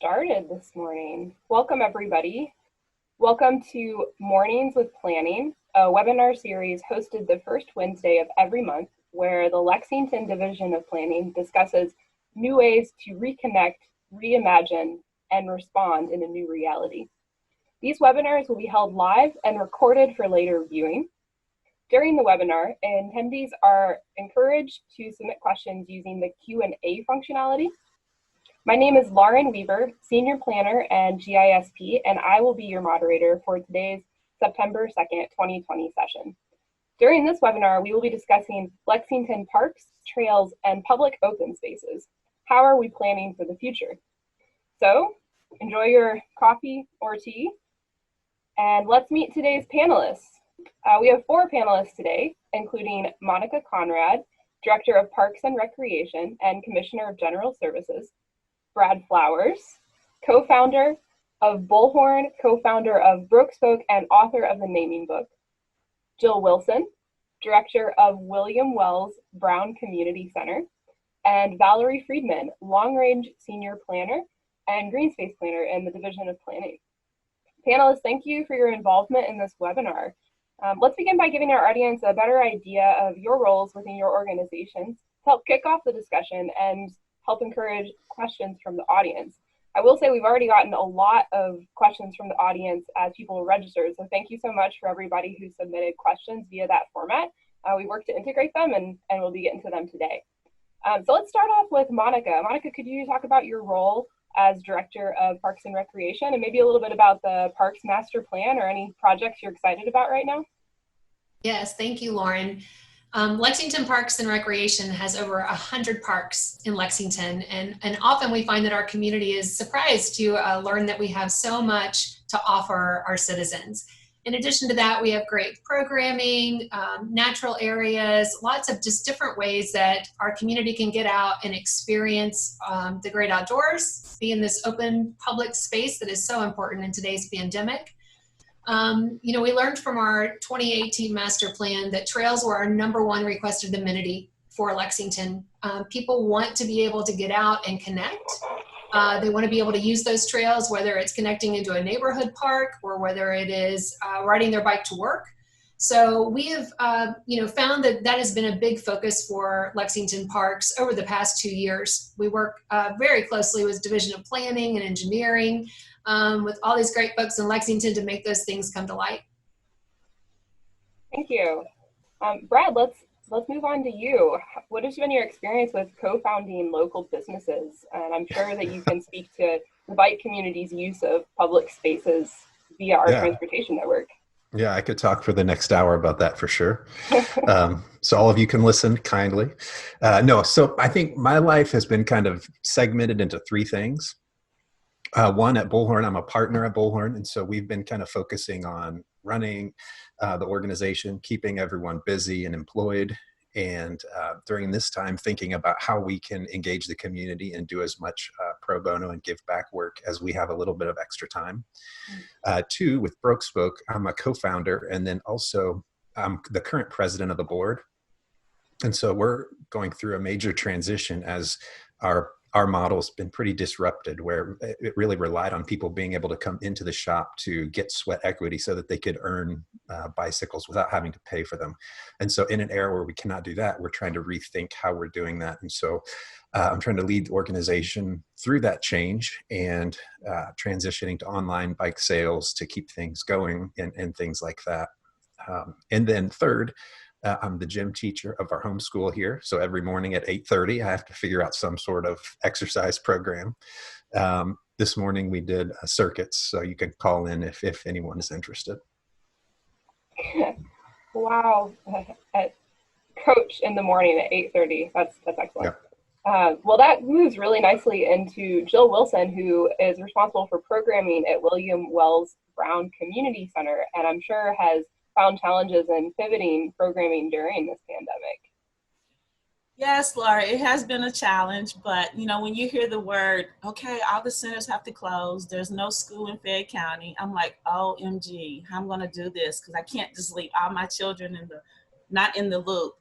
started this morning. Welcome, everybody. Welcome to Mornings with Planning, a webinar series hosted the first Wednesday of every month, where the Lexington Division of Planning discusses new ways to reconnect, reimagine, and respond in a new reality. These webinars will be held live and recorded for later viewing. During the webinar, attendees are encouraged to submit questions using the Q&A functionality. My name is Lauren Weaver, Senior Planner and GISP, and I will be your moderator for today's September 2nd, 2020 session. During this webinar, we will be discussing Lexington parks, trails, and public open spaces. How are we planning for the future? So, enjoy your coffee or tea, and let's meet today's panelists. We have 4 panelists today, including Monica Conrad, Director of Parks and Recreation and Commissioner of General Services, Brad Flowers, co-founder of Bullhorn, co-founder of Broke Spoke, and author of the naming book, Jill Wilson, Director of William Wells Brown Community Center, and Valerie Friedman, long-range senior planner and green space planner in the Division of Planning. Panelists, thank you for your involvement in this webinar. Let's begin by giving our audience a better idea of your roles within your organizations to help kick off the discussion and help encourage questions from the audience. I will say we've already gotten a lot of questions from the audience as people registered, so thank you so much for everybody who submitted questions via that format. We worked to integrate them and we'll be getting to them today. So let's start off with Monica. Monica, could you talk about your role as Director of Parks and Recreation and maybe a little bit about the Parks Master Plan or any projects you're excited about right now? Yes, thank you, Lauren. Lexington Parks and Recreation has over 100 parks in Lexington, and often we find that our community is surprised to learn that we have so much to offer our citizens. In addition to that, we have great programming, natural areas, lots of just different ways that our community can get out and experience the great outdoors, be in this open public space that is so important in today's pandemic. We learned from our 2018 master plan that trails were our #1 requested amenity for Lexington. People want to be able to get out and connect. They want to be able to use those trails, whether it's connecting into a neighborhood park or whether it is riding their bike to work. So we have, found that that has been a big focus for Lexington Parks over the past 2 years. We work very closely with Division of Planning and Engineering, with all these great folks in Lexington to make those things come to light. Thank you. Brad, let's move on to you. What has been your experience with co-founding local businesses? And I'm sure that you can speak to the bike community's use of public spaces via our transportation network. Yeah, I could talk for the next hour about that for sure. So all of you can listen kindly. So I think my life has been kind of segmented into 3 things. One, at Bullhorn, I'm a partner at Bullhorn, and so we've been kind of focusing on running the organization, keeping everyone busy and employed, and during this time thinking about how we can engage the community and do as much pro bono and give back work as we have a little bit of extra time. 2, with Broke Spoke, I'm a co-founder, and then also I'm the current president of the board. And so we're going through a major transition as our model's been pretty disrupted, where it really relied on people being able to come into the shop to get sweat equity so that they could earn bicycles without having to pay for them. And so in an era where we cannot do that, we're trying to rethink how we're doing that. And so I'm trying to lead the organization through that change and transitioning to online bike sales to keep things going and things like that. And then third, I'm the gym teacher of our homeschool here. So every morning at 8:30, I have to figure out some sort of exercise program. This morning we did circuits, so you can call in if anyone is interested. Wow. Coach in the morning at 8:30. That's excellent. Yeah. Well, that moves really nicely into Jill Wilson, who is responsible for programming at William Wells Brown Community Center, and I'm sure has found challenges in pivoting programming during this pandemic. Yes, Laura, it has been a challenge, but when you hear the word, okay, all the centers have to close, there's no school in Fayette County, I'm like, OMG, how I'm gonna do this, because I can't just leave all my children not in the loop.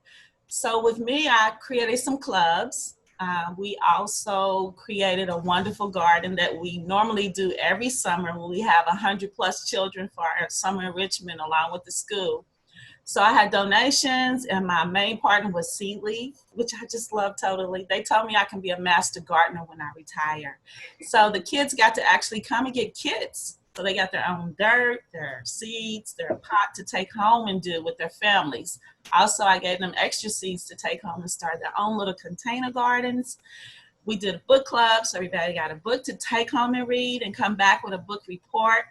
So with me, I created some clubs We also created a wonderful garden that we normally do every summer when we have 100+ children for our summer enrichment along with the school. So I had donations, and my main partner was Seedly, which I just love totally. They told me I can be a master gardener when I retire. So the kids got to actually come and get kits. So they got their own dirt, their seeds, their pot to take home and do with their families. Also, I gave them extra seeds to take home and start their own little container gardens. We did a book club, so everybody got a book to take home and read and come back with a book report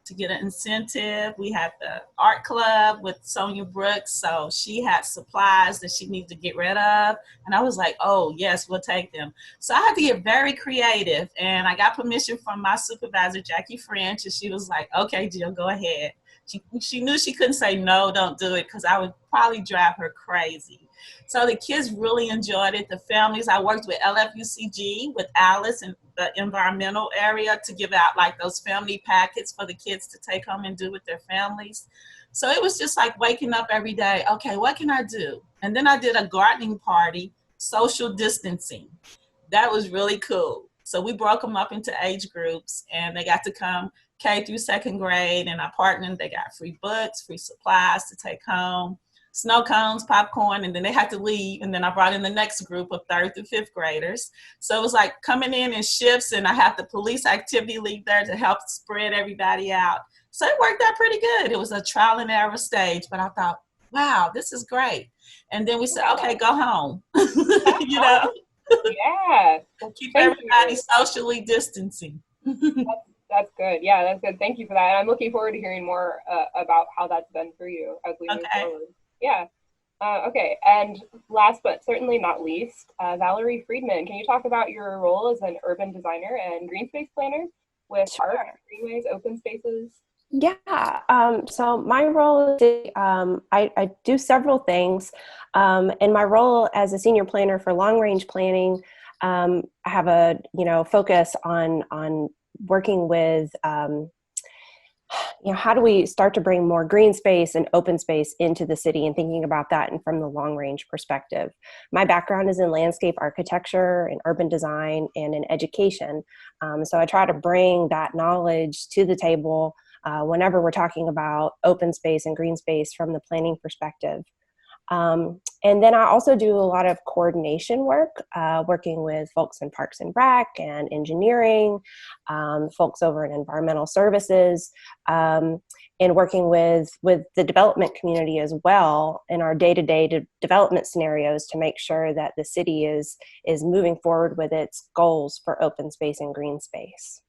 to get an incentive. We had the art club with Sonia Brooks, so she had supplies that she needed to get rid of. And I was like, oh, yes, we'll take them. So I had to get very creative, and I got permission from my supervisor, Jackie French, and she was like, okay, Jill, go ahead. She knew she couldn't say, no, don't do it, because I would probably drive her crazy. So the kids really enjoyed it. The families, I worked with LFUCG, with Alice in the environmental area to give out like those family packets for the kids to take home and do with their families. So it was just like waking up every day, okay, what can I do? And then I did a gardening party, social distancing. That was really cool. So we broke them up into age groups, and they got to come K through second grade, and I partnered. They got free books, free supplies to take home, snow cones, popcorn, and then they had to leave. And then I brought in the next group of third through fifth graders. So it was like coming in shifts, and I had the police activity lead there to help spread everybody out. So it worked out pretty good. It was a trial and error stage, but I thought, wow, this is great. And then we said, okay, go home. You know, Yeah. keep everybody socially distancing. That's good. Yeah, that's good. Thank you for that. And I'm looking forward to hearing more about how that's been for you as we move forward. Yeah. Okay. And last but certainly not least, Valerie Friedman, can you talk about your role as an urban designer and green space planner with parks, greenways, open spaces? Yeah, so my role is I do several things. And my role as a senior planner for long range planning, I have a focus on working with how do we start to bring more green space and open space into the city, and thinking about that and from the long range perspective. My background is in landscape architecture and urban design and in education. So I try to bring that knowledge to the table whenever we're talking about open space and green space from the planning perspective. And then I also do a lot of coordination work, working with folks in Parks and Rec and engineering, folks over in environmental services, and working with the development community as well in our day-to-day development scenarios to make sure that the city is moving forward with its goals for open space and green space.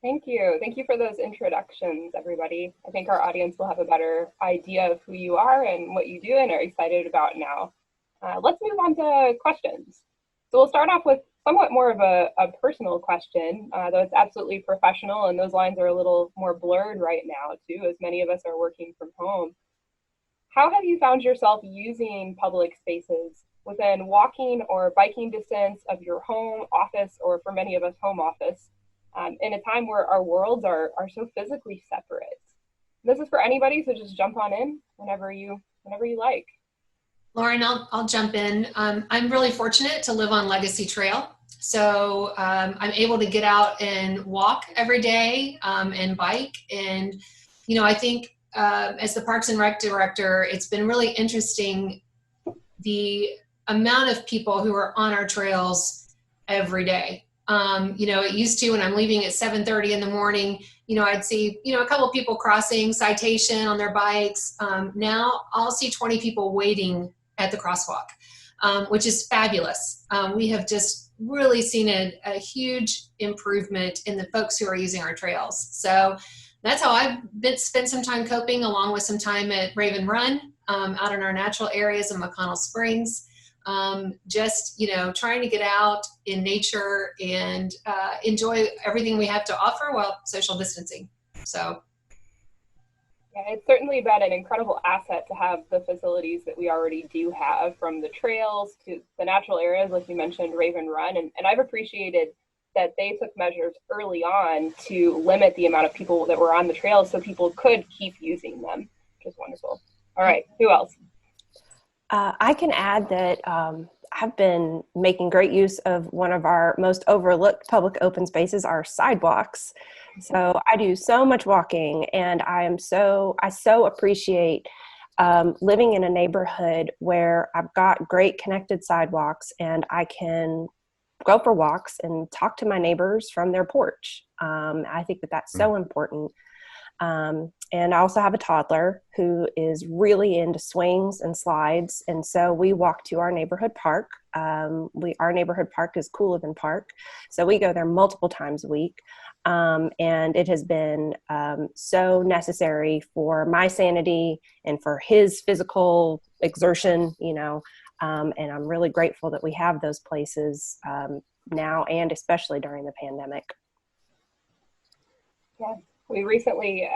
Thank you. Thank you for those introductions, everybody. I think our audience will have a better idea of who you are and what you do and are excited about now. Let's move on to questions. So we'll start off with somewhat more of a personal question, though it's absolutely professional, and those lines are a little more blurred right now too, as many of us are working from home. How have you found yourself using public spaces within walking or biking distance of your home, office, or for many of us, home office, in a time where our worlds are so physically separate? This is for anybody, so just jump on in whenever you like. Lauren, I'll jump in. I'm really fortunate to live on Legacy Trail. So I'm able to get out and walk every day and bike. And, I think as the Parks and Rec director, it's been really interesting the amount of people who are on our trails every day. It used to, when I'm leaving at 7:30 in the morning, I'd see, a couple of people crossing, citation on their bikes. Now I'll see 20 people waiting at the crosswalk, which is fabulous. We have just really seen a huge improvement in the folks who are using our trails. So that's how I've spent some time coping, along with some time at Raven Run, out in our natural areas in McConnell Springs. Just trying to get out in nature and enjoy everything we have to offer while social distancing. So yeah, it's certainly been an incredible asset to have the facilities that we already do have, from the trails to the natural areas, like you mentioned, Raven Run, and I've appreciated that they took measures early on to limit the amount of people that were on the trails so people could keep using them, which is wonderful. All right, who else? I can add that I've been making great use of one of our most overlooked public open spaces, our sidewalks. So I do so much walking, and I so appreciate living in a neighborhood where I've got great connected sidewalks and I can go for walks and talk to my neighbors from their porch. I think that that's so important. And I also have a toddler who is really into swings and slides. And so we walk to our neighborhood park. Our neighborhood park is Coolabin Park. So we go there multiple times a week. And it has been so necessary for my sanity and for his physical exertion, and I'm really grateful that we have those places now, and especially during the pandemic. Yeah. We recently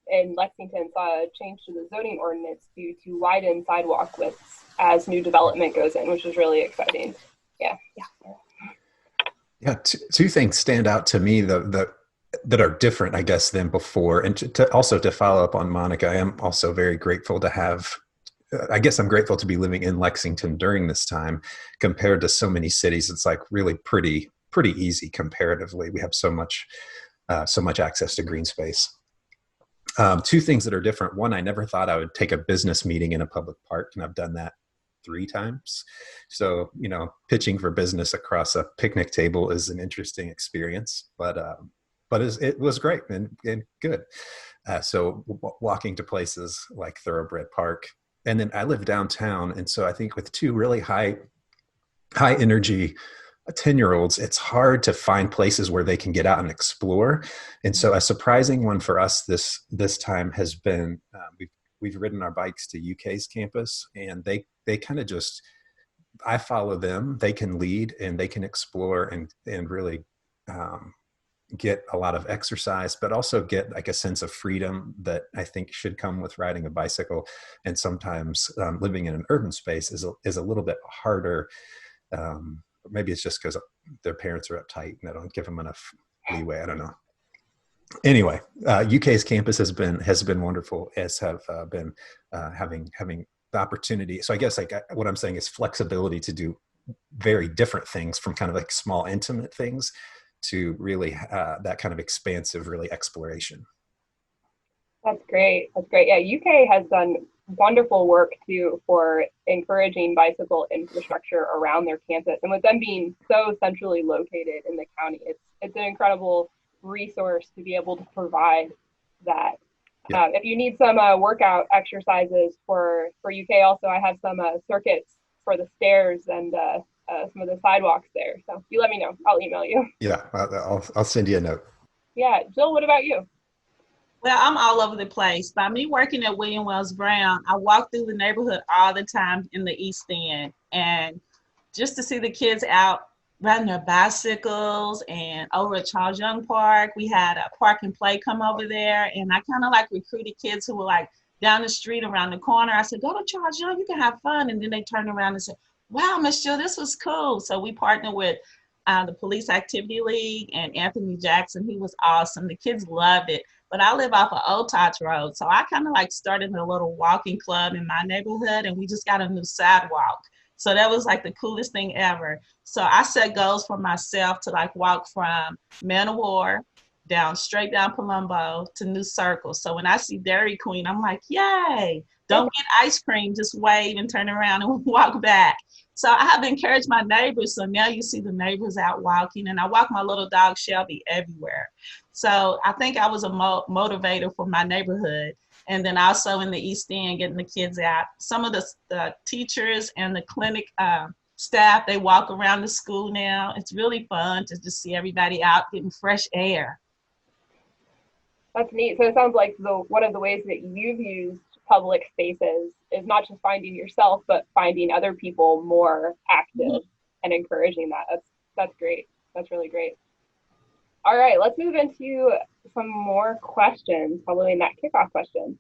in Lexington saw a change to the zoning ordinance to widen sidewalk widths as new development goes in, which is really exciting. Yeah. Yeah. Two things stand out to me that are different, I guess, than before. And to follow up on Monica, I am also very grateful to have, I guess I'm grateful to be living in Lexington during this time compared to so many cities. It's like really pretty easy comparatively. We have so much access to green space. Two things that are different. One, I never thought I would take a business meeting in a public park, and I've done that 3 times. So, pitching for business across a picnic table is an interesting experience, but it was great and good. So walking to places like Thoroughbred Park, and then I live downtown. And so I think with 2 really high energy 10-year-olds, it's hard to find places where they can get out and explore. And so a surprising one for us this time has been, we've ridden our bikes to UK's campus, and they kind of just, I follow them, they can lead and they can explore and really get a lot of exercise, but also get like a sense of freedom that I think should come with riding a bicycle. And sometimes living in an urban space is a little bit harder. Maybe it's just because their parents are uptight and they don't give them enough leeway. I don't know. Anyway, UK's campus has been wonderful, as have been having the opportunity. So I guess what I'm saying is flexibility to do very different things, from kind of like small intimate things to really that kind of expansive, really exploration. That's great. Yeah, UK has done wonderful work too for encouraging bicycle infrastructure around their campus, and with them being so centrally located in the county, it's an incredible resource to be able to provide that. Yeah. If you need some workout exercises for UK, also I have some circuits for the stairs and some of the sidewalks there. So you let me know. I'll email you. Yeah, I'll send you a note. Yeah, Jill, what about you? Well, I'm all over the place. By me working at William Wells Brown, I walk through the neighborhood all the time in the East End. And just to see the kids out riding their bicycles, and over at Charles Young Park, we had a park and play come over there. And I kind of like recruited kids who were like down the street around the corner. I said, go to Charles Young, you can have fun. And then they turned around and said, wow, Miss Jill, this was cool. So we partnered with the Police Activity League and Anthony Jackson. He was awesome. The kids loved it. But I live off of Old Tots Road. So I kind of like started a little walking club in my neighborhood, and we just got a new sidewalk. So that was like the coolest thing ever. So I set goals for myself to like walk from Man of War straight down Palumbo to New Circle. So when I see Dairy Queen, I'm like, yay, don't get ice cream, just wave and turn around and walk back. So I have encouraged my neighbors. So now you see the neighbors out walking, and I walk my little dog Shelby everywhere. So I think I was a motivator for my neighborhood. And then also in the East End, getting the kids out. Some of the teachers and the clinic staff, they walk around the school now. It's really fun to just see everybody out getting fresh air. That's neat. So it sounds like one of the ways that you've used public spaces is not just finding yourself, but finding other people more active and encouraging that. That's great. That's really great. All right, let's move into some more questions following that kickoff question.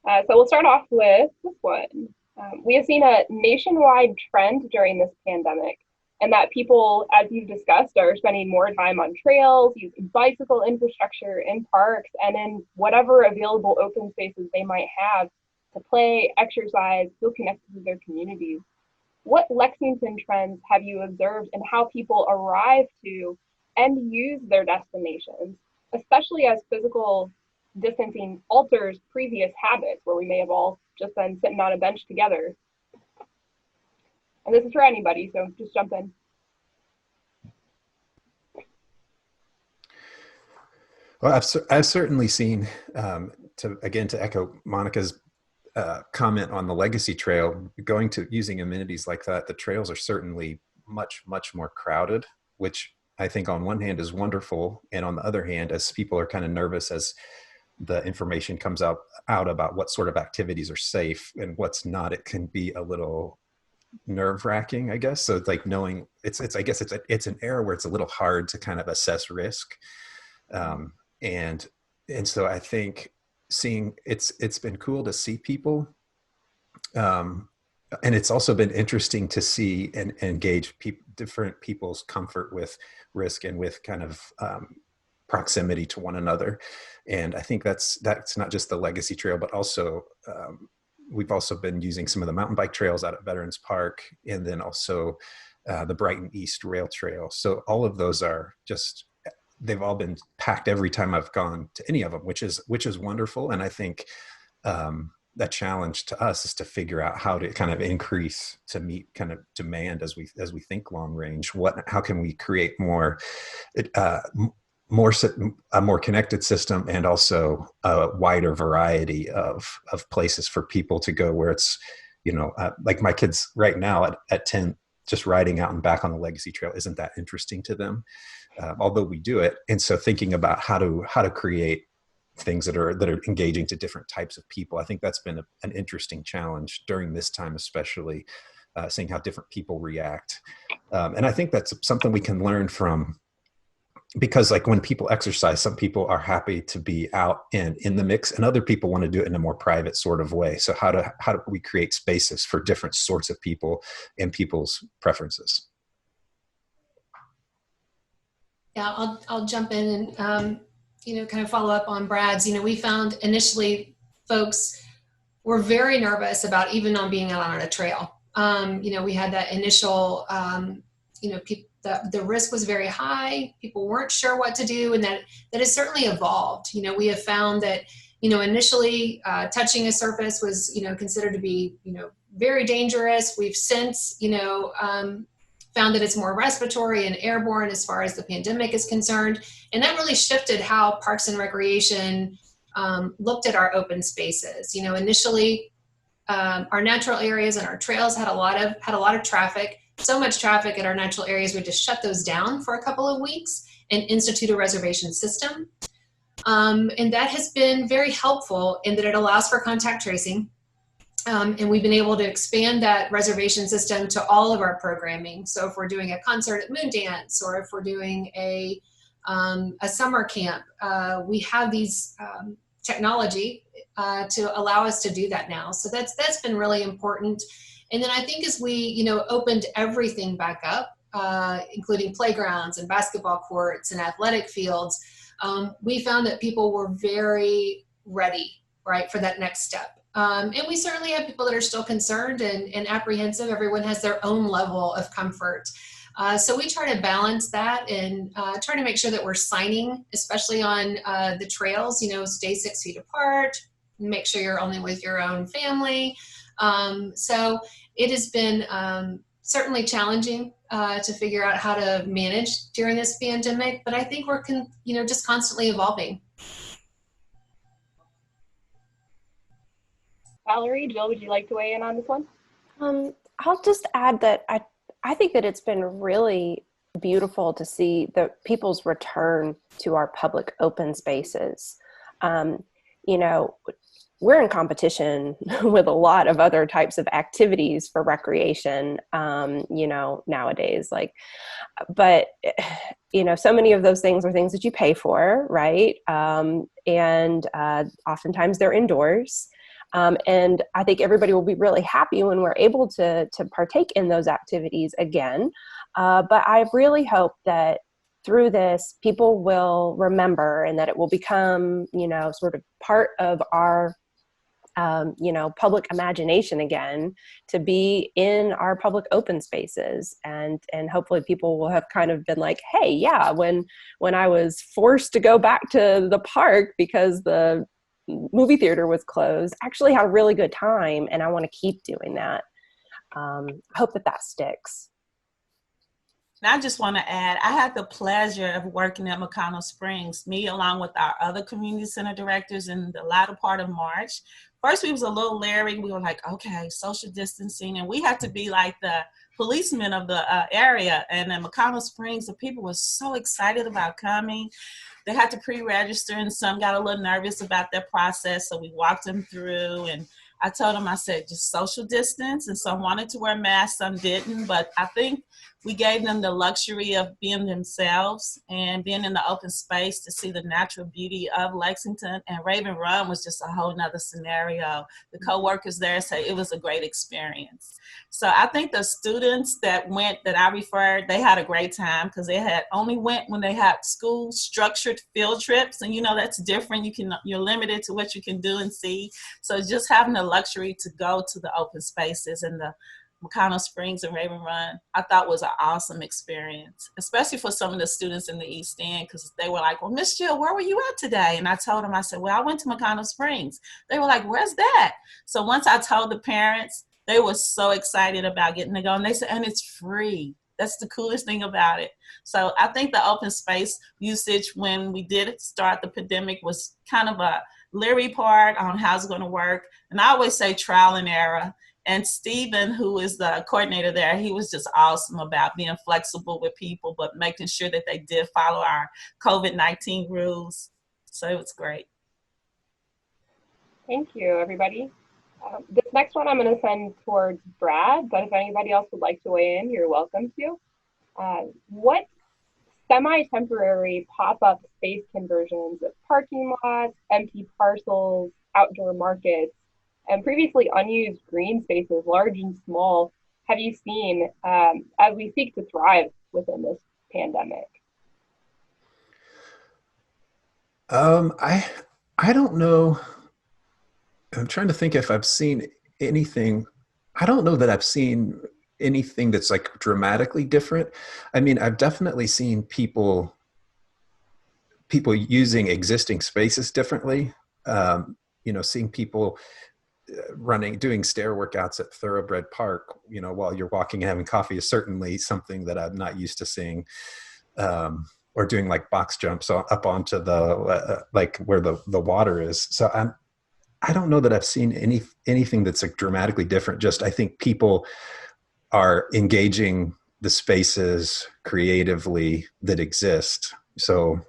So we'll start off with this one. We have seen a nationwide trend during this pandemic, and that people, as you've discussed, are spending more time on trails, using bicycle infrastructure in parks, and in whatever available open spaces they might have to play, exercise, feel connected to their communities. what Lexington trends have you observed in how people arrive to and use their destinations, especially as physical distancing alters previous habits where we may have all just been sitting on a bench together? And this is for anybody, so just jump in. Well, I've certainly seen, to echo Monica's comment on the Legacy Trail, going to using amenities like that, the trails are certainly much more crowded, which I think on one hand is wonderful, and on the other hand, as people are kind of nervous as the information comes out about what sort of activities are safe and what's not, it can be a little nerve-wracking, I guess. So it's like knowing it's an area where it's a little hard to kind of assess risk, and so I think seeing it's been cool to see people, and it's also been interesting to see and engage different people's comfort with risk and with kind of proximity to one another. And I think that's not just the Legacy Trail, but also we've also been using some of the mountain bike trails out at Veterans Park, and then also the Brighton East Rail Trail. So all of those are just, they've all been packed every time I've gone to any of them, which is wonderful. And I think that challenge to us is to figure out how to kind of increase to meet kind of demand as we think long range. How can we create a more connected system, and also a wider variety of places for people to go, where it's, like my kids right now at 10, just riding out and back on the Legacy Trail isn't that interesting to them, although we do it. And so thinking about how to create things that are engaging to different types of people, I think that's been an interesting challenge during this time, especially seeing how different people react. And I think that's something we can learn from, because like when people exercise, some people are happy to be out and in the mix, and other people want to do it in a more private sort of way. So how do we create spaces for different sorts of people and people's preferences? Yeah, I'll jump in and kind of follow up on Brad's. We found initially folks were very nervous about even on being out on a trail. We had that initial, the risk was very high. People weren't sure what to do, and that has certainly evolved. We have found that, initially touching a surface was, considered to be, very dangerous. We've since, found that it's more respiratory and airborne as far as the pandemic is concerned. And that really shifted how Parks and Recreation looked at our open spaces. Initially, our natural areas and our trails had a lot of traffic. So much traffic at our natural areas, we just shut those down for a couple of weeks and institute a reservation system. And that has been very helpful in that it allows for contact tracing. And we've been able to expand that reservation system to all of our programming. So if we're doing a concert at Moondance, or if we're doing a summer camp, we have these technology to allow us to do that now. So that's been really important. And then I think as we, opened everything back up, including playgrounds and basketball courts and athletic fields, we found that people were very ready, right, for that next step. And we certainly have people that are still concerned and apprehensive. Everyone has their own level of comfort. So we try to balance that and try to make sure that we're signing, especially on the trails, stay 6 feet apart, make sure you're only with your own family. So it has been certainly challenging to figure out how to manage during this pandemic, but I think we're just constantly evolving. Valerie, Jill, would you like to weigh in on this one? I'll just add that I think that it's been really beautiful to see the people's return to our public open spaces. We're in competition with a lot of other types of activities for recreation, nowadays, but so many of those things are things that you pay for, right? And oftentimes they're indoors. And I think everybody will be really happy when we're able to partake in those activities again. But I really hope that through this, people will remember, and that it will become, sort of part of our public imagination again, to be in our public open spaces. And hopefully people will have kind of been like, hey, yeah, when I was forced to go back to the park because the movie theater was closed, I actually had a really good time, and I want to keep doing that. I hope that sticks. And I just want to add, I had the pleasure of working at McConnell Springs, me along with our other community center directors in the latter part of March. First, we was a little leery. We were like, okay, social distancing. And we had to be like the policemen of the area. And in McConnell Springs, the people were so excited about coming. They had to pre-register, and some got a little nervous about their process. So we walked them through, and I told them, I said, just social distance. And some wanted to wear masks, some didn't. But I think we gave them the luxury of being themselves and being in the open space to see the natural beauty of Lexington. And Raven Run was just a whole nother scenario. The co-workers there say it was a great experience. So I think the students that went, that I referred, they had a great time because they had only went when they had school structured field trips. And that's different. You're limited to what you can do and see. So just having the luxury to go to the open spaces and the McConnell Springs and Raven Run, I thought was an awesome experience, especially for some of the students in the East End, because they were like, well, Miss Jill, where were you at today? And I told them, I said, well, I went to McConnell Springs. They were like, where's that? So once I told the parents, they were so excited about getting to go. And they said, and it's free. That's the coolest thing about it. So I think the open space usage when we did start the pandemic was kind of a leery part on how it's going to work. And I always say trial and error. And Stephen, who is the coordinator there, he was just awesome about being flexible with people, but making sure that they did follow our COVID-19 rules. So it was great. Thank you, everybody. This next one I'm going to send towards Brad, but if anybody else would like to weigh in, you're welcome to. What semi-temporary pop-up space conversions of parking lots, empty parcels, outdoor markets, and previously unused green spaces, large and small, have you seen as we seek to thrive within this pandemic? I don't know. I'm trying to think if I've seen anything. I don't know that I've seen anything that's like dramatically different. I mean, I've definitely seen people using existing spaces differently. Seeing people doing stair workouts at Thoroughbred Park, while you're walking and having coffee is certainly something that I'm not used to seeing. Or doing like box jumps up onto the like where the water is. So I don't know that I've seen anything that's like dramatically different. Just I think people are engaging the spaces creatively that exist. So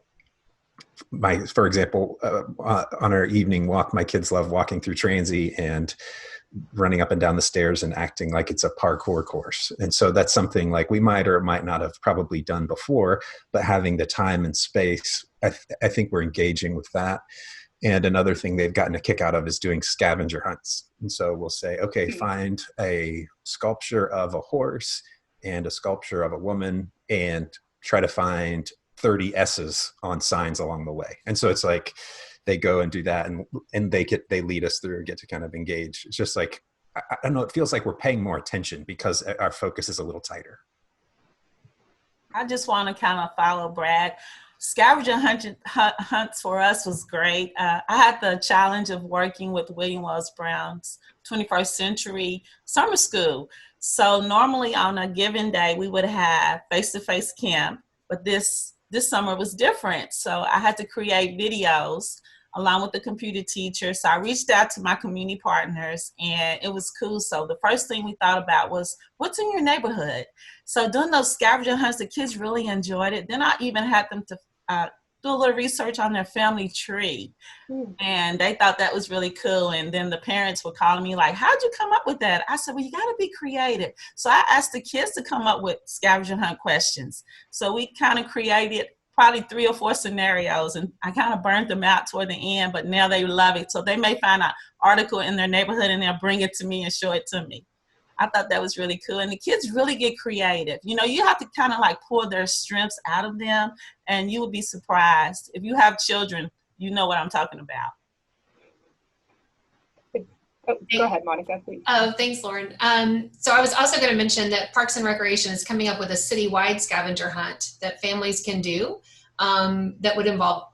for example, on our evening walk, my kids love walking through Transy and running up and down the stairs and acting like it's a parkour course. And so that's something like we might or might not have probably done before, but having the time and space, I think we're engaging with that. And another thing they've gotten a kick out of is doing scavenger hunts. And so we'll say, okay, find a sculpture of a horse and a sculpture of a woman and try to find 30 S's on signs along the way. And so it's like they go and do that, and they lead us through and get to kind of engage. It's just like, I don't know, it feels like we're paying more attention because our focus is a little tighter. I just want to kind of follow Brad. Scavenger hunts for us was great. I had the challenge of working with William Wells Brown's 21st Century Summer School. So normally on a given day, we would have face-to-face camp, but this summer was different. So I had to create videos along with the computer teacher. So I reached out to my community partners, and it was cool. So the first thing we thought about was, what's in your neighborhood? So doing those scavenger hunts, the kids really enjoyed it. Then I even had them to do a little research on their family tree. And they thought that was really cool. And then the parents were calling me like, how'd you come up with that? I said, well, you got to be creative. So I asked the kids to come up with scavenger hunt questions. So we kind of created probably 3 or 4 scenarios, and I kind of burned them out toward the end, but now they love it. So they may find an article in their neighborhood and they'll bring it to me and show it to me. I thought that was really cool. And the kids really get creative. You have to kind of like pull their strengths out of them, and you would be surprised. If you have children, you know what I'm talking about. Oh, go ahead, Monica, please. Oh, thanks, Lauren. So I was also going to mention that Parks and Recreation is coming up with a citywide scavenger hunt that families can do that would involve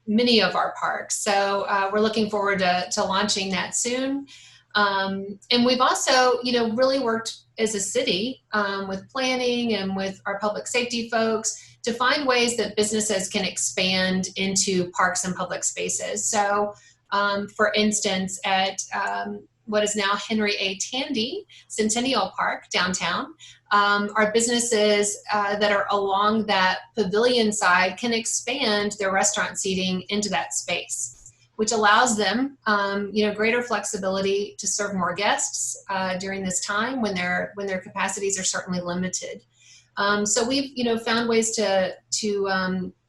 many of our parks. So we're looking forward to launching that soon. And we've also, really worked as a city with planning and with our public safety folks to find ways that businesses can expand into parks and public spaces. So for instance, at what is now Henry A. Tandy Centennial Park downtown, our businesses that are along that pavilion side can expand their restaurant seating into that space, which allows them, greater flexibility to serve more guests during this time when their capacities are certainly limited. So we've, found ways to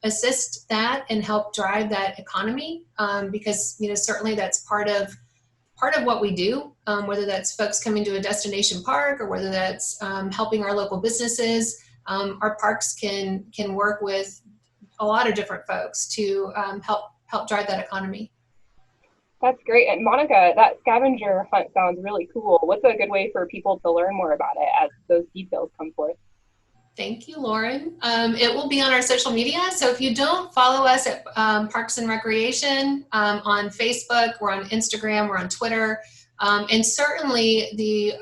assist that and help drive that economy because, certainly that's part of what we do, whether that's folks coming to a destination park or whether that's helping our local businesses. Our parks can work with a lot of different folks to help drive that economy. That's great. And Monica, that scavenger hunt sounds really cool. What's a good way for people to learn more about it as those details come forth? Thank you, Lauren. It will be on our social media. So if you don't follow us at Parks and Recreation on Facebook, we're on Instagram, we're on Twitter, and certainly the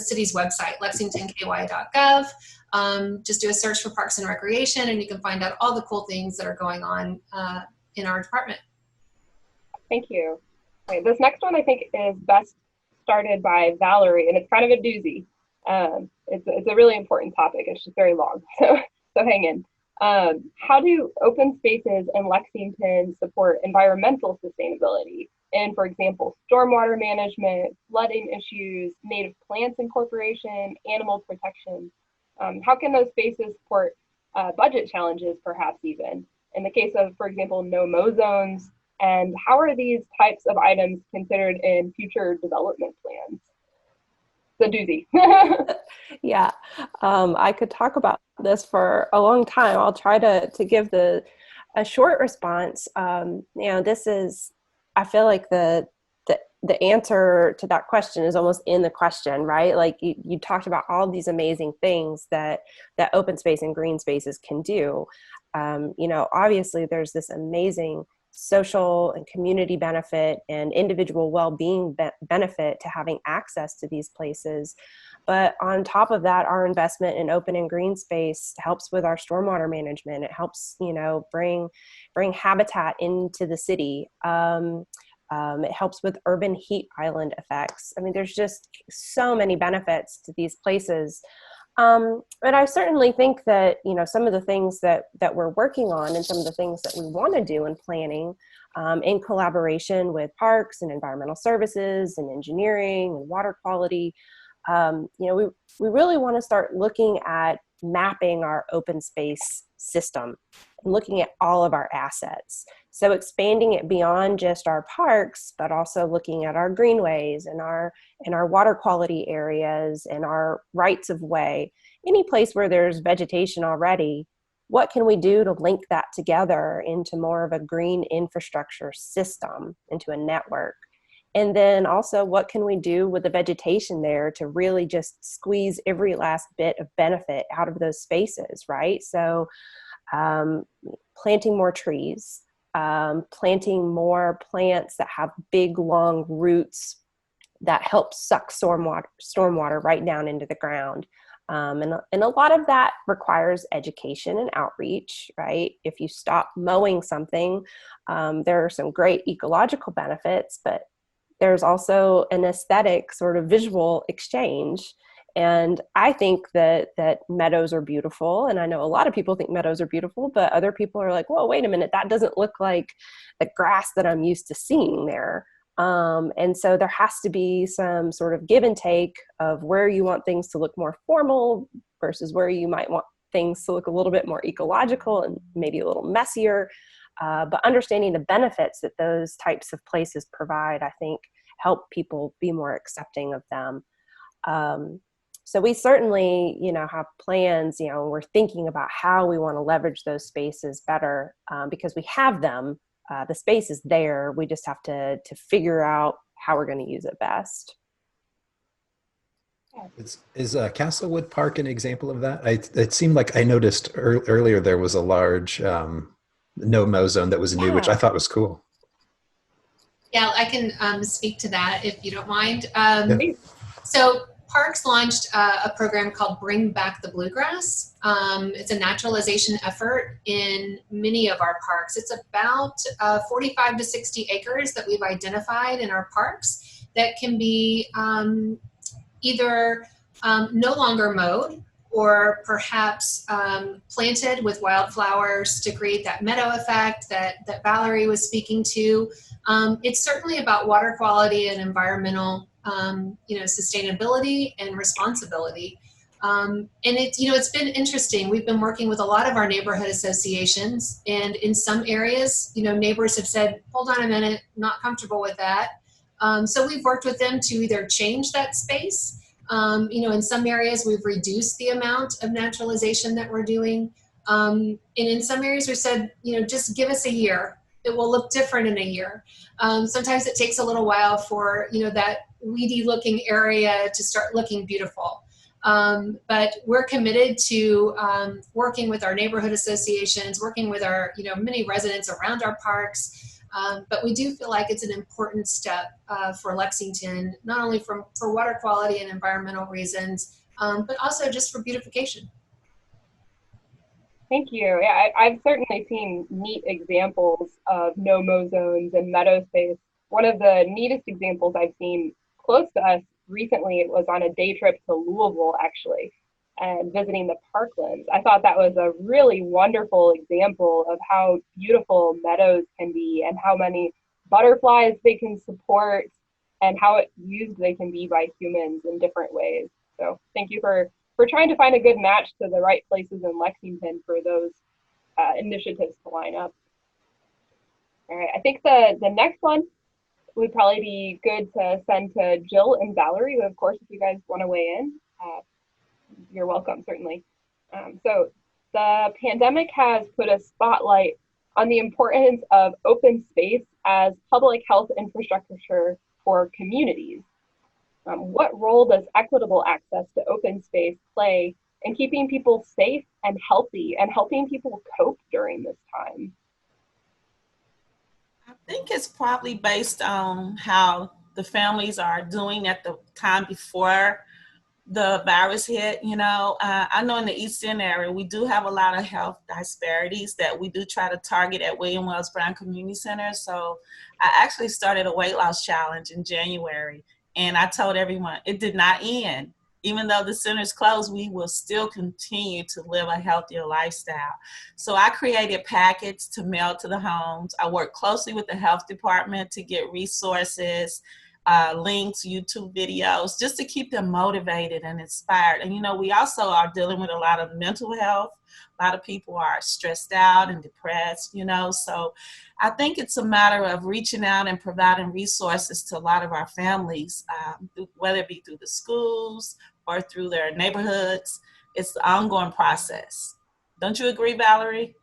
city's website, lexingtonky.gov. Just do a search for Parks and Recreation, and you can find out all the cool things that are going on in our department. Thank you. Okay, this next one I think is best started by Valerie, and it's kind of a doozy. It's a really important topic. It's just very long, so hang in. How do open spaces in Lexington support environmental sustainability in, for example, stormwater management, flooding issues, native plants incorporation, animal protection? How can those spaces support budget challenges, perhaps even in the case of, for example, no-mow zones? And how are these types of items considered in future development plans? The doozy. Yeah, I could talk about this for a long time. I'll try to give a short response. This is, I feel like the answer to that question is almost in the question, right? Like you talked about all these amazing things that open space and green spaces can do. Obviously there's this amazing social and community benefit and individual well-being benefit to having access to these places. But on top of that, our investment in open and green space helps with our stormwater management. It helps, bring habitat into the city. It helps with urban heat island effects. I mean, there's just so many benefits to these places. And I certainly think that, some of the things that we're working on and some of the things that we want to do in planning in collaboration with parks and environmental services and engineering and water quality, we really want to start looking at mapping our open space system and looking at all of our assets. So expanding it beyond just our parks, but also looking at our greenways and our water quality areas and our rights of way. Any place where there's vegetation already, what can we do to link that together into more of a green infrastructure system, into a network? And then also, what can we do with the vegetation there to really just squeeze every last bit of benefit out of those spaces, right? So planting more trees, planting more plants that have big, long roots that help suck stormwater right down into the ground. And a lot of that requires education and outreach, right? If you stop mowing something, there are some great ecological benefits, but there's also an aesthetic sort of visual exchange. And I think that meadows are beautiful. And I know a lot of people think meadows are beautiful, but other people are like, whoa, wait a minute, that doesn't look like the grass that I'm used to seeing there. And so there has to be some sort of give and take of where you want things to look more formal versus where you might want things to look a little bit more ecological and maybe a little messier. But understanding the benefits that those types of places provide, I think, help people be more accepting of them. So we certainly, have plans, we're thinking about how we want to leverage those spaces better because we have them. The space is there. We just have to figure out how we're going to use it best. Is Castlewood Park an example of that? It seemed like I noticed earlier there was a large no-mow zone that was new, which I thought was cool. Yeah, I can speak to that if you don't mind. Yeah. So Parks launched a program called Bring Back the Bluegrass. It's a naturalization effort in many of our parks. It's about 45 to 60 acres that we've identified in our parks that can be either no longer mowed or perhaps planted with wildflowers to create that meadow effect that Valerie was speaking to. It's certainly about water quality and environmental sustainability and responsibility. And it's been interesting. We've been working with a lot of our neighborhood associations, and in some areas, neighbors have said, hold on a minute, not comfortable with that. So we've worked with them to either change that space. In some areas, we've reduced the amount of naturalization that we're doing. And in some areas, we said, just give us a year. It will look different in a year. Sometimes it takes a little while for, that weedy looking area to start looking beautiful. But we're committed to working with our neighborhood associations, working with our, many residents around our parks. But we do feel like it's an important step for Lexington, not only for water quality and environmental reasons, but also just for beautification. Thank you. Yeah, I've certainly seen neat examples of no-mow zones and meadow space. One of the neatest examples I've seen close to us recently, it was on a day trip to Louisville, actually, and visiting the parklands. I thought that was a really wonderful example of how beautiful meadows can be and how many butterflies they can support and how used they can be by humans in different ways. So thank you for trying to find a good match to the right places in Lexington for those initiatives to line up. All right, I think the next one would probably be good to send to Jill and Valerie, but of course, if you guys want to weigh in, you're welcome, certainly. So the pandemic has put a spotlight on the importance of open space as public health infrastructure for communities. What role does equitable access to open space play in keeping people safe and healthy and helping people cope during this time? I think it's probably based on how the families are doing at the time before the virus hit. I know in the East End area, we do have a lot of health disparities that we do try to target at William Wells Brown Community Center. So I actually started a weight loss challenge in January, and I told everyone it did not end. Even though the center's closed, we will still continue to live a healthier lifestyle. So I created packets to mail to the homes. I work closely with the health department to get resources, links, YouTube videos, just to keep them motivated and inspired. And, we also are dealing with a lot of mental health. A lot of people are stressed out and depressed, so I think it's a matter of reaching out and providing resources to a lot of our families, whether it be through the schools or through their neighborhoods. It's the ongoing process. Don't you agree, Valerie?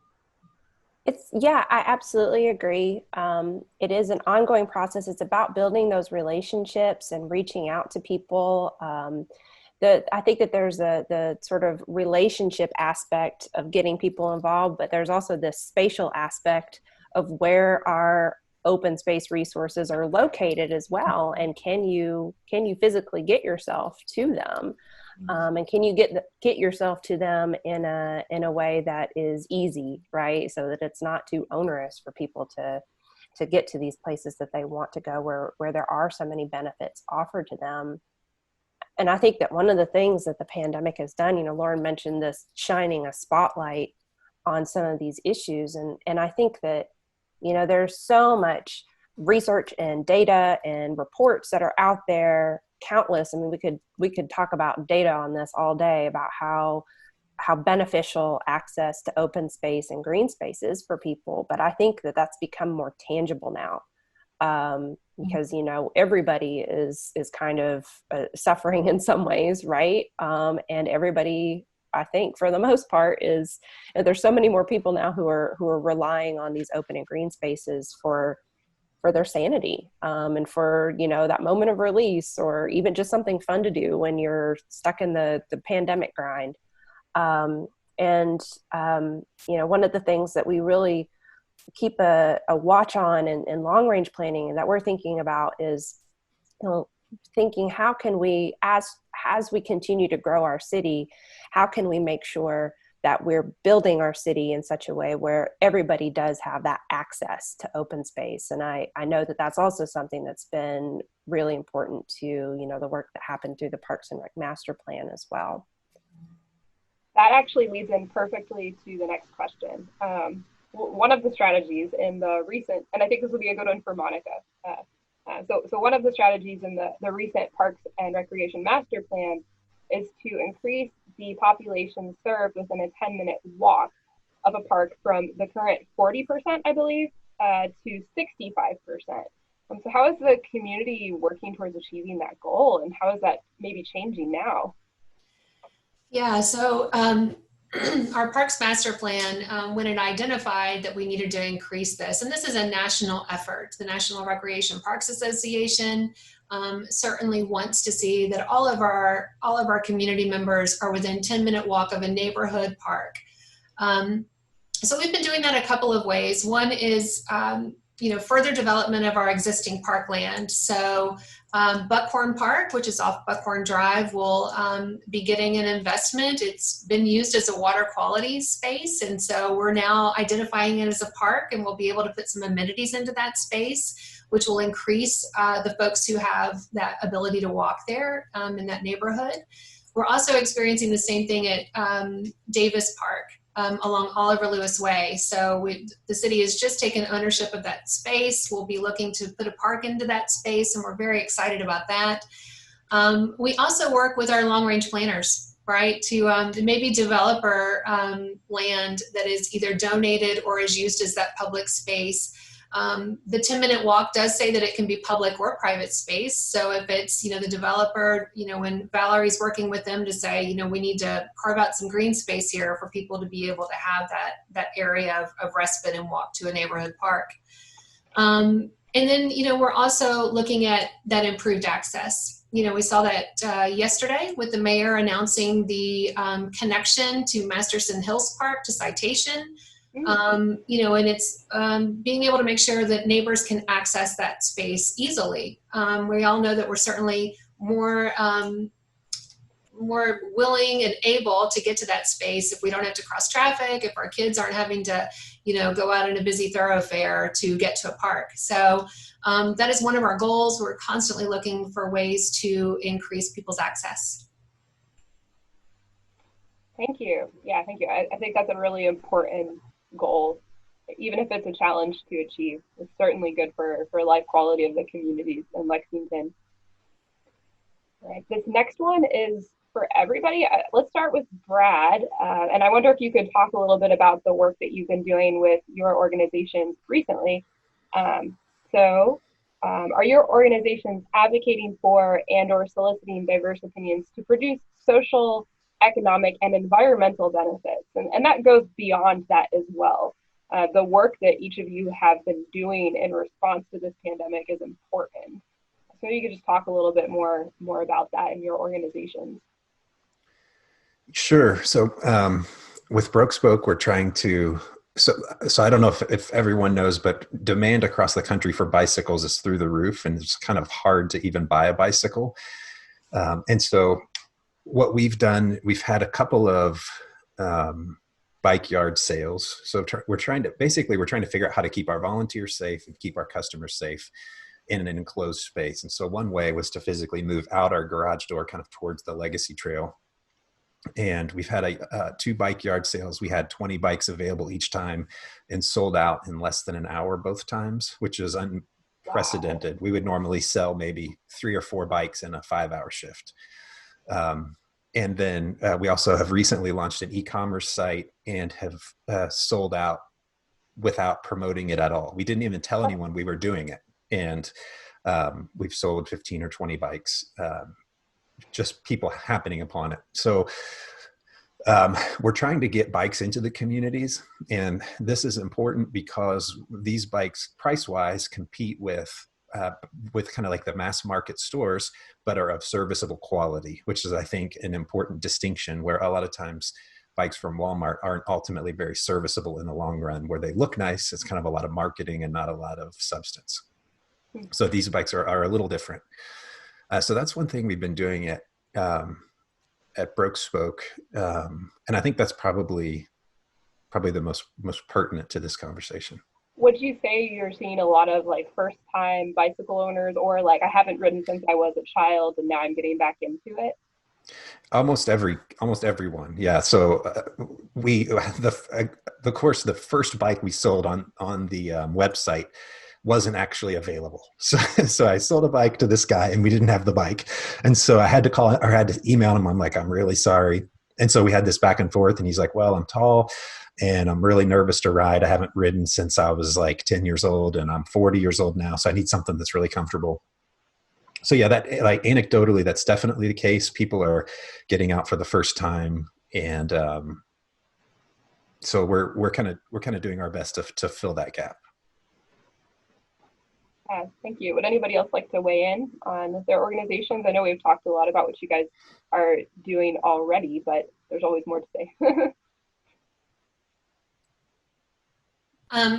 Yeah, I absolutely agree. It is an ongoing process. It's about building those relationships and reaching out to people. I think that there's the sort of relationship aspect of getting people involved, but there's also this spatial aspect of where our open space resources are located as well. And can you physically get yourself to them? And can you get yourself to them in a way that is easy, right? So that it's not too onerous for people to get to these places that they want to go, where there are so many benefits offered to them. And I think that one of the things that the pandemic has done, Lauren mentioned this, shining a spotlight on some of these issues. And I think that, there's so much research and data and reports that are out there, countless. I mean, we could talk about data on this all day about how beneficial access to open space and green spaces for people. But I think that that's become more tangible now. Because everybody is kind of suffering in some ways, right? And everybody, I think, for the most part, there's so many more people now who are relying on these open and green spaces for for their sanity, and for, that moment of release, or even just something fun to do when you're stuck in the pandemic grind. One of the things that we really keep a watch on in long range planning and that we're thinking about is, thinking how can we, as we continue to grow our city, how can we make sure that we're building our city in such a way where everybody does have that access to open space. And I know that that's also something that's been really important to, the work that happened through the Parks and Rec Master Plan as well. That actually leads in perfectly to the next question. One of the strategies in the recent, and I think this will be a good one for Monica. So one of the strategies in the recent Parks and Recreation Master Plan is to increase the population served within a 10-minute walk of a park from the current 40%, I believe, to 65%. So how is the community working towards achieving that goal, and how is that maybe changing now? Yeah, so our Parks Master Plan, when it identified that we needed to increase this, and this is a national effort, the National Recreation Parks Association certainly wants to see that all of our community members are within 10-minute walk of a neighborhood park. So we've been doing that a couple of ways. One is further development of our existing parkland. So Buckhorn Park, which is off Buckhorn Drive, will be getting an investment. It's been used as a water quality space, and so we're now identifying it as a park, and we'll be able to put some amenities into that space, which will increase the folks who have that ability to walk there in that neighborhood. We're also experiencing the same thing at Davis Park along Oliver Lewis Way. So the city has just taken ownership of that space. We'll be looking to put a park into that space, and we're very excited about that. We also work with our long-range planners, right, to maybe develop our land that is either donated or is used as that public space. The 10-minute walk does say that it can be public or private space. So if it's, the developer, when Valerie's working with them to say, we need to carve out some green space here for people to be able to have that area of respite and walk to a neighborhood park. And then, we're also looking at that improved access. We saw that yesterday with the mayor announcing the connection to Masterson Hills Park to Citation. And it's being able to make sure that neighbors can access that space easily. We all know that we're certainly more willing and able to get to that space if we don't have to cross traffic, if our kids aren't having to, go out in a busy thoroughfare to get to a park. So that is one of our goals. We're constantly looking for ways to increase people's access. Thank you. Yeah, thank you. I think that's a really important goal, even if it's a challenge to achieve. It's certainly good for life quality of the communities in Lexington. All right, this next one is for everybody. Let's start with Brad, and I wonder if you could talk a little bit about the work that you've been doing with your organizations recently. Are your organizations advocating for and or soliciting diverse opinions to produce social, economic, and environmental benefits? And that goes beyond that as well. The work that each of you have been doing in response to this pandemic is important. So you could just talk a little bit more about that in your organizations. Sure. So with Broke Spoke, we're trying to, so I don't know if everyone knows, but demand across the country for bicycles is through the roof, and it's kind of hard to even buy a bicycle. And so what we've done, we've had a couple of bike yard sales. So we're trying to figure out how to keep our volunteers safe and keep our customers safe in an enclosed space. And so one way was to physically move out our garage door kind of towards the Legacy Trail. And we've had 2 bike yard sales. We had 20 bikes available each time and sold out in less than an hour both times, which is unprecedented. Wow. We would normally sell maybe 3 or 4 bikes in a 5-hour shift. And then we also have recently launched an e-commerce site and have sold out without promoting it at all. We didn't even tell anyone we were doing it. And we've sold 15 or 20 bikes, just people happening upon it. So We're trying to get bikes into the communities, and this is important because these bikes, price-wise, compete with kind of like the mass market stores, but are of serviceable quality, which is, I think, an important distinction, where a lot of times bikes from Walmart aren't ultimately very serviceable in the long run. Where they look nice, it's kind of a lot of marketing and not a lot of substance. So these bikes are a little different. So that's one thing we've been doing at Broke Spoke, and I think that's probably the most pertinent to this conversation. Would you say you're seeing a lot of like first time bicycle owners, or like, I haven't ridden since I was a child and now I'm getting back into it? Almost everyone, yeah. So the first bike we sold on the website wasn't actually available. So I sold a bike to this guy and we didn't have the bike. And so I had to call, or had to email him. I'm like, I'm really sorry. And so we had this back and forth, and he's like, well, I'm tall and I'm really nervous to ride. I haven't ridden since I was like 10 years old, and I'm 40 years old now. So I need something that's really comfortable. So yeah, that, like, anecdotally, that's definitely the case. People are getting out for the first time. And so we're kind of doing our best to fill that gap. Thank you. Would anybody else like to weigh in on their organizations? I know we've talked a lot about what you guys are doing already, but there's always more to say.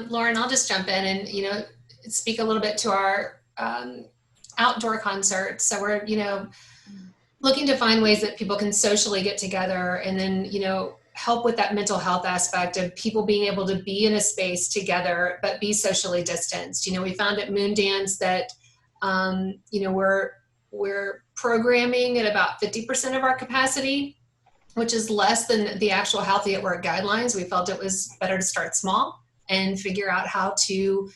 Lauren, I'll just jump in and, speak a little bit to our outdoor concerts. So we're, looking to find ways that people can socially get together, and then, help with that mental health aspect of people being able to be in a space together, but be socially distanced. We found at Moon Dance that, we're programming at about 50% of our capacity, which is less than the actual Healthy at Work guidelines. We felt it was better to start small and figure out how to,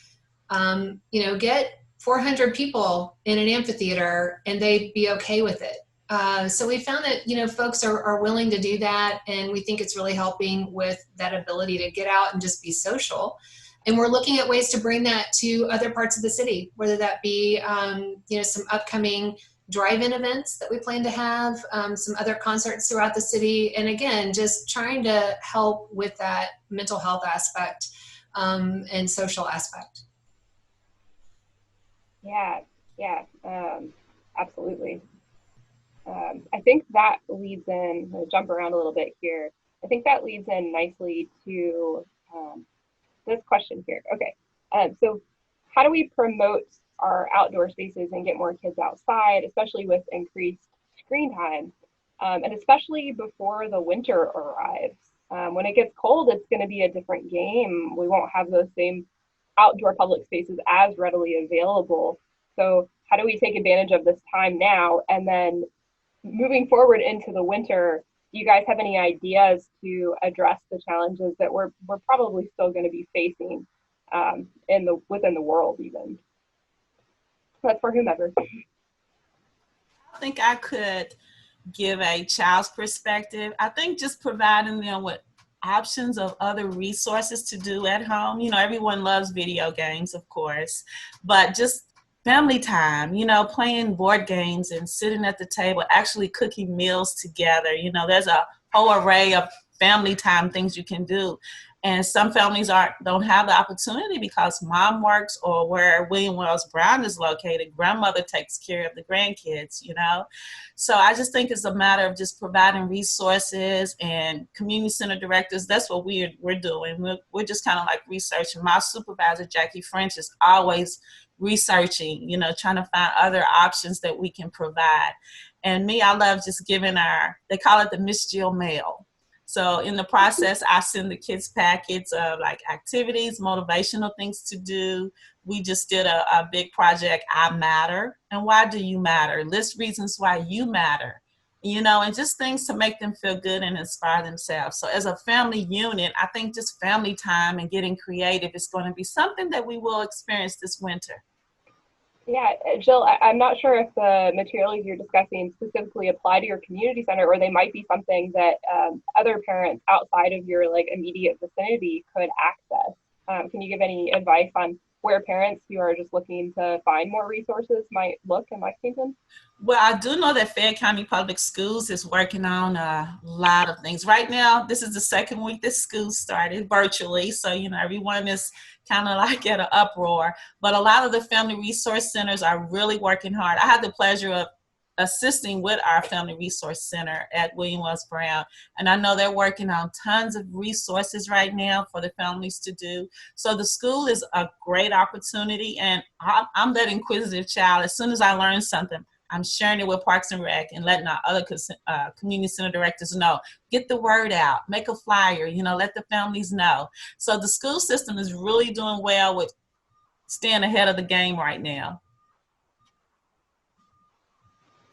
get 400 people in an amphitheater and they'd be okay with it. So we found that, folks are willing to do that. And we think it's really helping with that ability to get out and just be social. And we're looking at ways to bring that to other parts of the city, whether that be, some upcoming drive-in events that we plan to have, some other concerts throughout the city. And again, just trying to help with that mental health aspect and social aspect. Yeah, absolutely. I think that leads in, I'm going to jump around a little bit here. I think that leads in nicely to this question here. Okay, so how do we promote our outdoor spaces and get more kids outside, especially with increased screen time, and especially before the winter arrives? When it gets cold, it's going to be a different game. We won't have those same outdoor public spaces as readily available. So how do we take advantage of this time now? And then moving forward into the winter, do you guys have any ideas to address the challenges that we're probably still going to be facing within the world even? That's for whomever. I think I could give a child's perspective. I think just providing them with options of other resources to do at home. Everyone loves video games, of course, but just family time, playing board games and sitting at the table, actually cooking meals together. There's a whole array of family time things you can do. And some families don't have the opportunity because mom works, or where William Wells Brown is located, grandmother takes care of the grandkids, So I just think it's a matter of just providing resources, and community center directors, that's what we're doing. We're just kind of like researching. My supervisor, Jackie French, is always researching, trying to find other options that we can provide. And me, I love just giving they call it the Miss Jill mail. So in the process, I send the kids packets of like activities, motivational things to do. We just did a big project, I Matter. And why do you matter? List reasons why you matter, and just things to make them feel good and inspire themselves. So as a family unit, I think just family time and getting creative is going to be something that we will experience this winter. Yeah, Jill, I'm not sure if the materials you're discussing specifically apply to your community center, or they might be something that other parents outside of your like immediate vicinity could access. Can you give any advice on where parents who are just looking to find more resources might look in Lexington? Well, I do know that Fayette County Public Schools is working on a lot of things. Right now, this is the second week that school started virtually. So, everyone is kind of like at an uproar. But a lot of the family resource centers are really working hard. I had the pleasure of assisting with our Family Resource Center at William Wells Brown. And I know they're working on tons of resources right now for the families to do. So the school is a great opportunity. And I'm that inquisitive child. As soon as I learn something, I'm sharing it with Parks and Rec and letting our other community center directors know. Get the word out, make a flyer, let the families know. So the school system is really doing well with staying ahead of the game right now.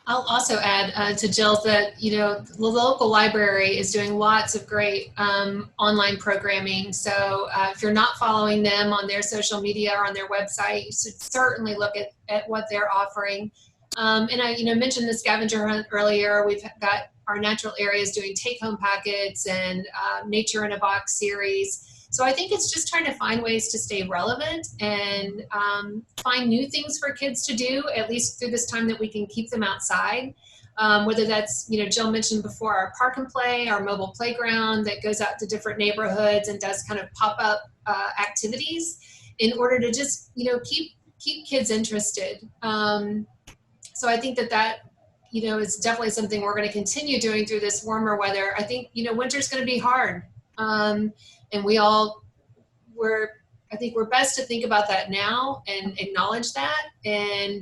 I'll also add to Jill's that, the local library is doing lots of great online programming. So if you're not following them on their social media or on their website, you should certainly look at what they're offering. And I, mentioned the scavenger hunt earlier. We've got our natural areas doing take-home packets and Nature in a Box series. So I think it's just trying to find ways to stay relevant and find new things for kids to do, at least through this time that we can keep them outside. Whether that's, Jill mentioned before, our park and play, our mobile playground that goes out to different neighborhoods and does kind of pop-up activities in order to just, keep kids interested. So I think that is definitely something we're going to continue doing through this warmer weather. I think, winter's going to be hard. And I think we're best to think about that now and acknowledge that and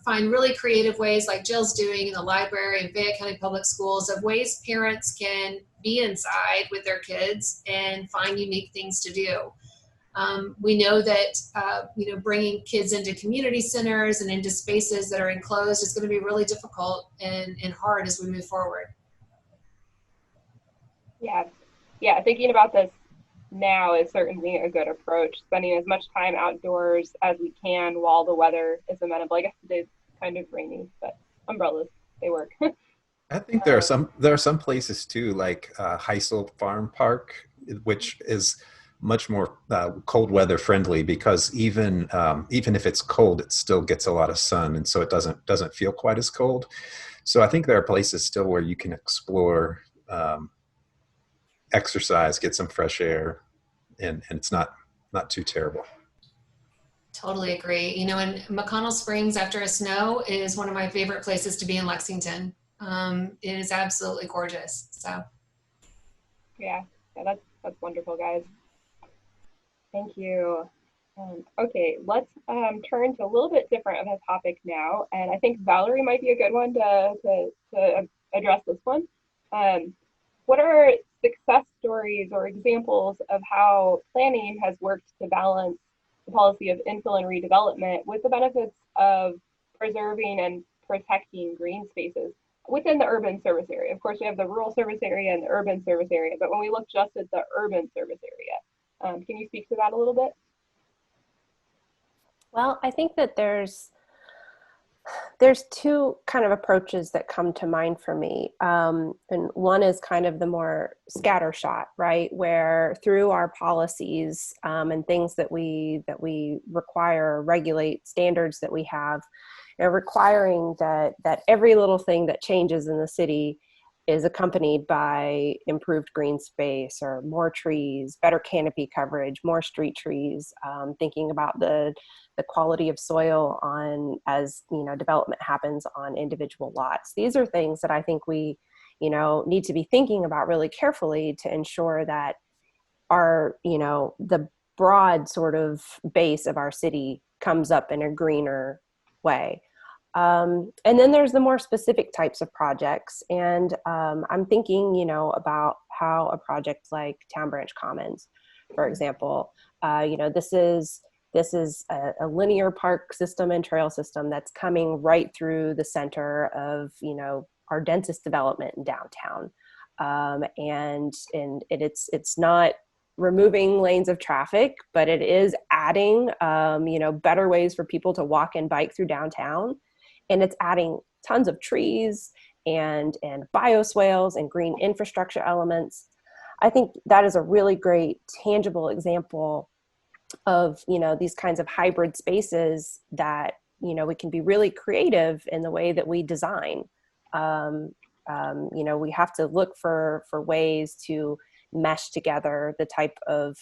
find really creative ways like Jill's doing in the library and Fayette County Public Schools of ways parents can be inside with their kids and find unique things to do. We know that, bringing kids into community centers and into spaces that are enclosed is going to be really difficult and hard as we move forward. Yeah, thinking about this now is certainly a good approach, spending as much time outdoors as we can while the weather is amenable. I guess today's kind of rainy, but umbrellas, they work. I think there are some places too, like Heisel Farm Park, which is much more cold weather friendly because even if it's cold, it still gets a lot of sun, and so it doesn't feel quite as cold. So I think there are places still where you can explore, exercise, get some fresh air, and it's not too terrible. Totally agree. And McConnell Springs after a snow is one of my favorite places to be in Lexington. It is absolutely gorgeous. So yeah, that's wonderful, guys. Thank you. Okay, let's turn to a little bit different of a topic now, and I think Valerie might be a good one to address this one. What are success stories or examples of how planning has worked to balance the policy of infill and redevelopment with the benefits of preserving and protecting green spaces within the urban service area? Of course, we have the rural service area and the urban service area, but when we look just at the urban service area, can you speak to that a little bit? Well, I think that there's two kind of approaches that come to mind for me. And one is kind of the more scattershot, right? Where through our policies and things that we require, regulate, standards that we have, requiring that every little thing that changes in the city is accompanied by improved green space or more trees, better canopy coverage, more street trees, thinking about the quality of soil as development happens on individual lots. These are things that I think we need to be thinking about really carefully to ensure that our the broad sort of base of our city comes up in a greener way. And then there's the more specific types of projects. And I'm thinking, about how a project like Town Branch Commons, for example, this is a linear park system and trail system that's coming right through the center of, our densest development in downtown. And it's not removing lanes of traffic, but it is adding, better ways for people to walk and bike through downtown. And it's adding tons of trees and bioswales and green infrastructure elements. I think that is a really great tangible example these kinds of hybrid spaces that, we can be really creative in the way that we design. We have to look for ways to mesh together the type of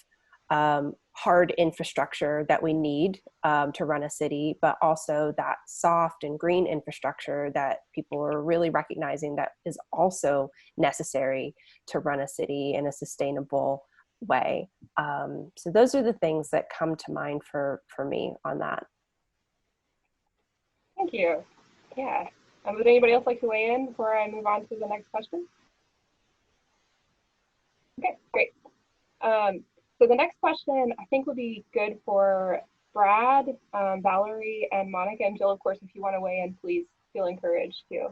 hard infrastructure that we need to run a city, but also that soft and green infrastructure that people are really recognizing that is also necessary to run a city in a sustainable way. So those are the things that come to mind for me on that. Thank you. Yeah. Would anybody else like to weigh in before I move on to the next question? Okay, great. So the next question I think would be good for Brad, Valerie, and Monica. And Jill, of course, if you want to weigh in, please feel encouraged to.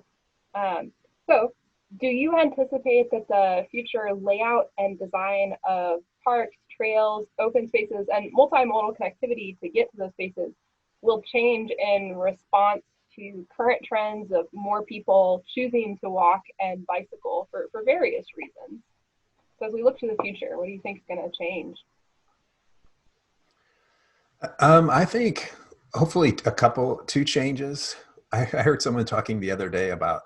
So do you anticipate that the future layout and design of parks, trails, open spaces, and multimodal connectivity to get to those spaces will change in response to current trends of more people choosing to walk and bicycle for various reasons? So as we look to the future, what do you think is going to change? I think hopefully two changes. I heard someone talking the other day about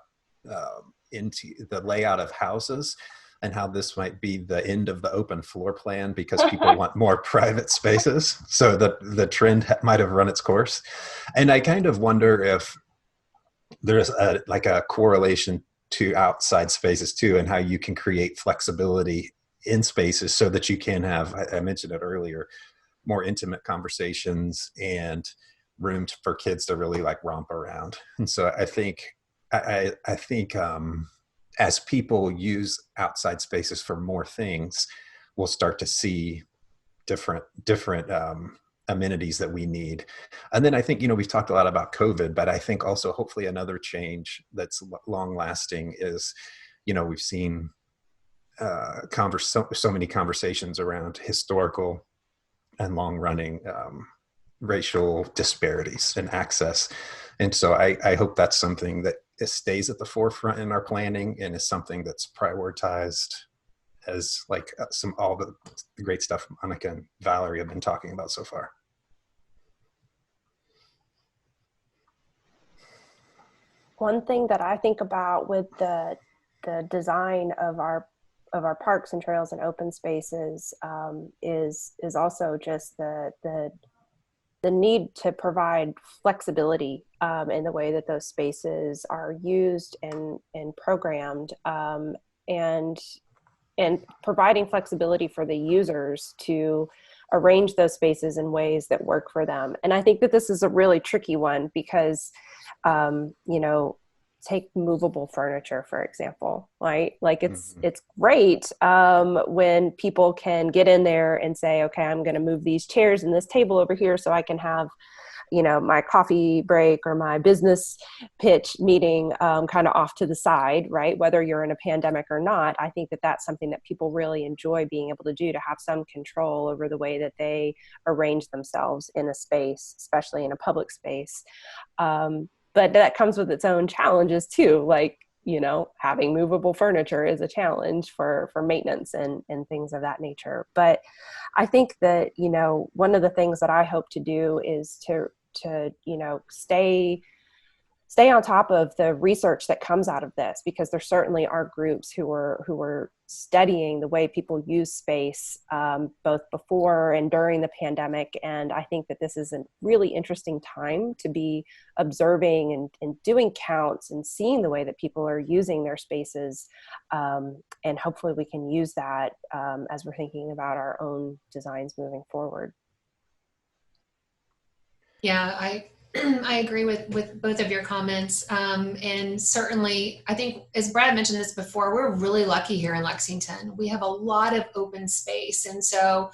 into the layout of houses and how this might be the end of the open floor plan because people want more private spaces. So the trend might have run its course. And I kind of wonder if there's a correlation to outside spaces too, and how you can create flexibility in spaces so that you can have, I mentioned it earlier, more intimate conversations and room for kids to really romp around. And so I think as people use outside spaces for more things, we'll start to see different amenities that we need. And then I think, we've talked a lot about COVID, but I think also hopefully another change that's long lasting is, we've seen so many conversations around historical and long running racial disparities and access. And so I hope that's something that stays at the forefront in our planning and is something that's prioritized as all the great stuff Monica and Valerie have been talking about so far. One thing that I think about with the design of our parks and trails and open spaces is also just the need to provide flexibility in the way that those spaces are used and programmed, and providing flexibility for the users to arrange those spaces in ways that work for them. And I think that this is a really tricky one because, take movable furniture, for example, right? It's great when people can get in there and say, okay, I'm going to move these chairs and this table over here so I can have, my coffee break or my business pitch meeting kind of off to the side, right? Whether you're in a pandemic or not, I think that that's something that people really enjoy being able to do, to have some control over the way that they arrange themselves in a space, especially in a public space. But that comes with its own challenges too. Having movable furniture is a challenge for maintenance and things of that nature. But I think that, one of the things that I hope to do is to stay on top of the research that comes out of this, because there certainly are groups who are studying the way people use space, both before and during the pandemic. And I think that this is a really interesting time to be observing and doing counts and seeing the way that people are using their spaces. And hopefully we can use that as we're thinking about our own designs moving forward. Yeah, I agree with both of your comments. And certainly, I think, as Brad mentioned this before, we're really lucky here in Lexington. We have a lot of open space. And so,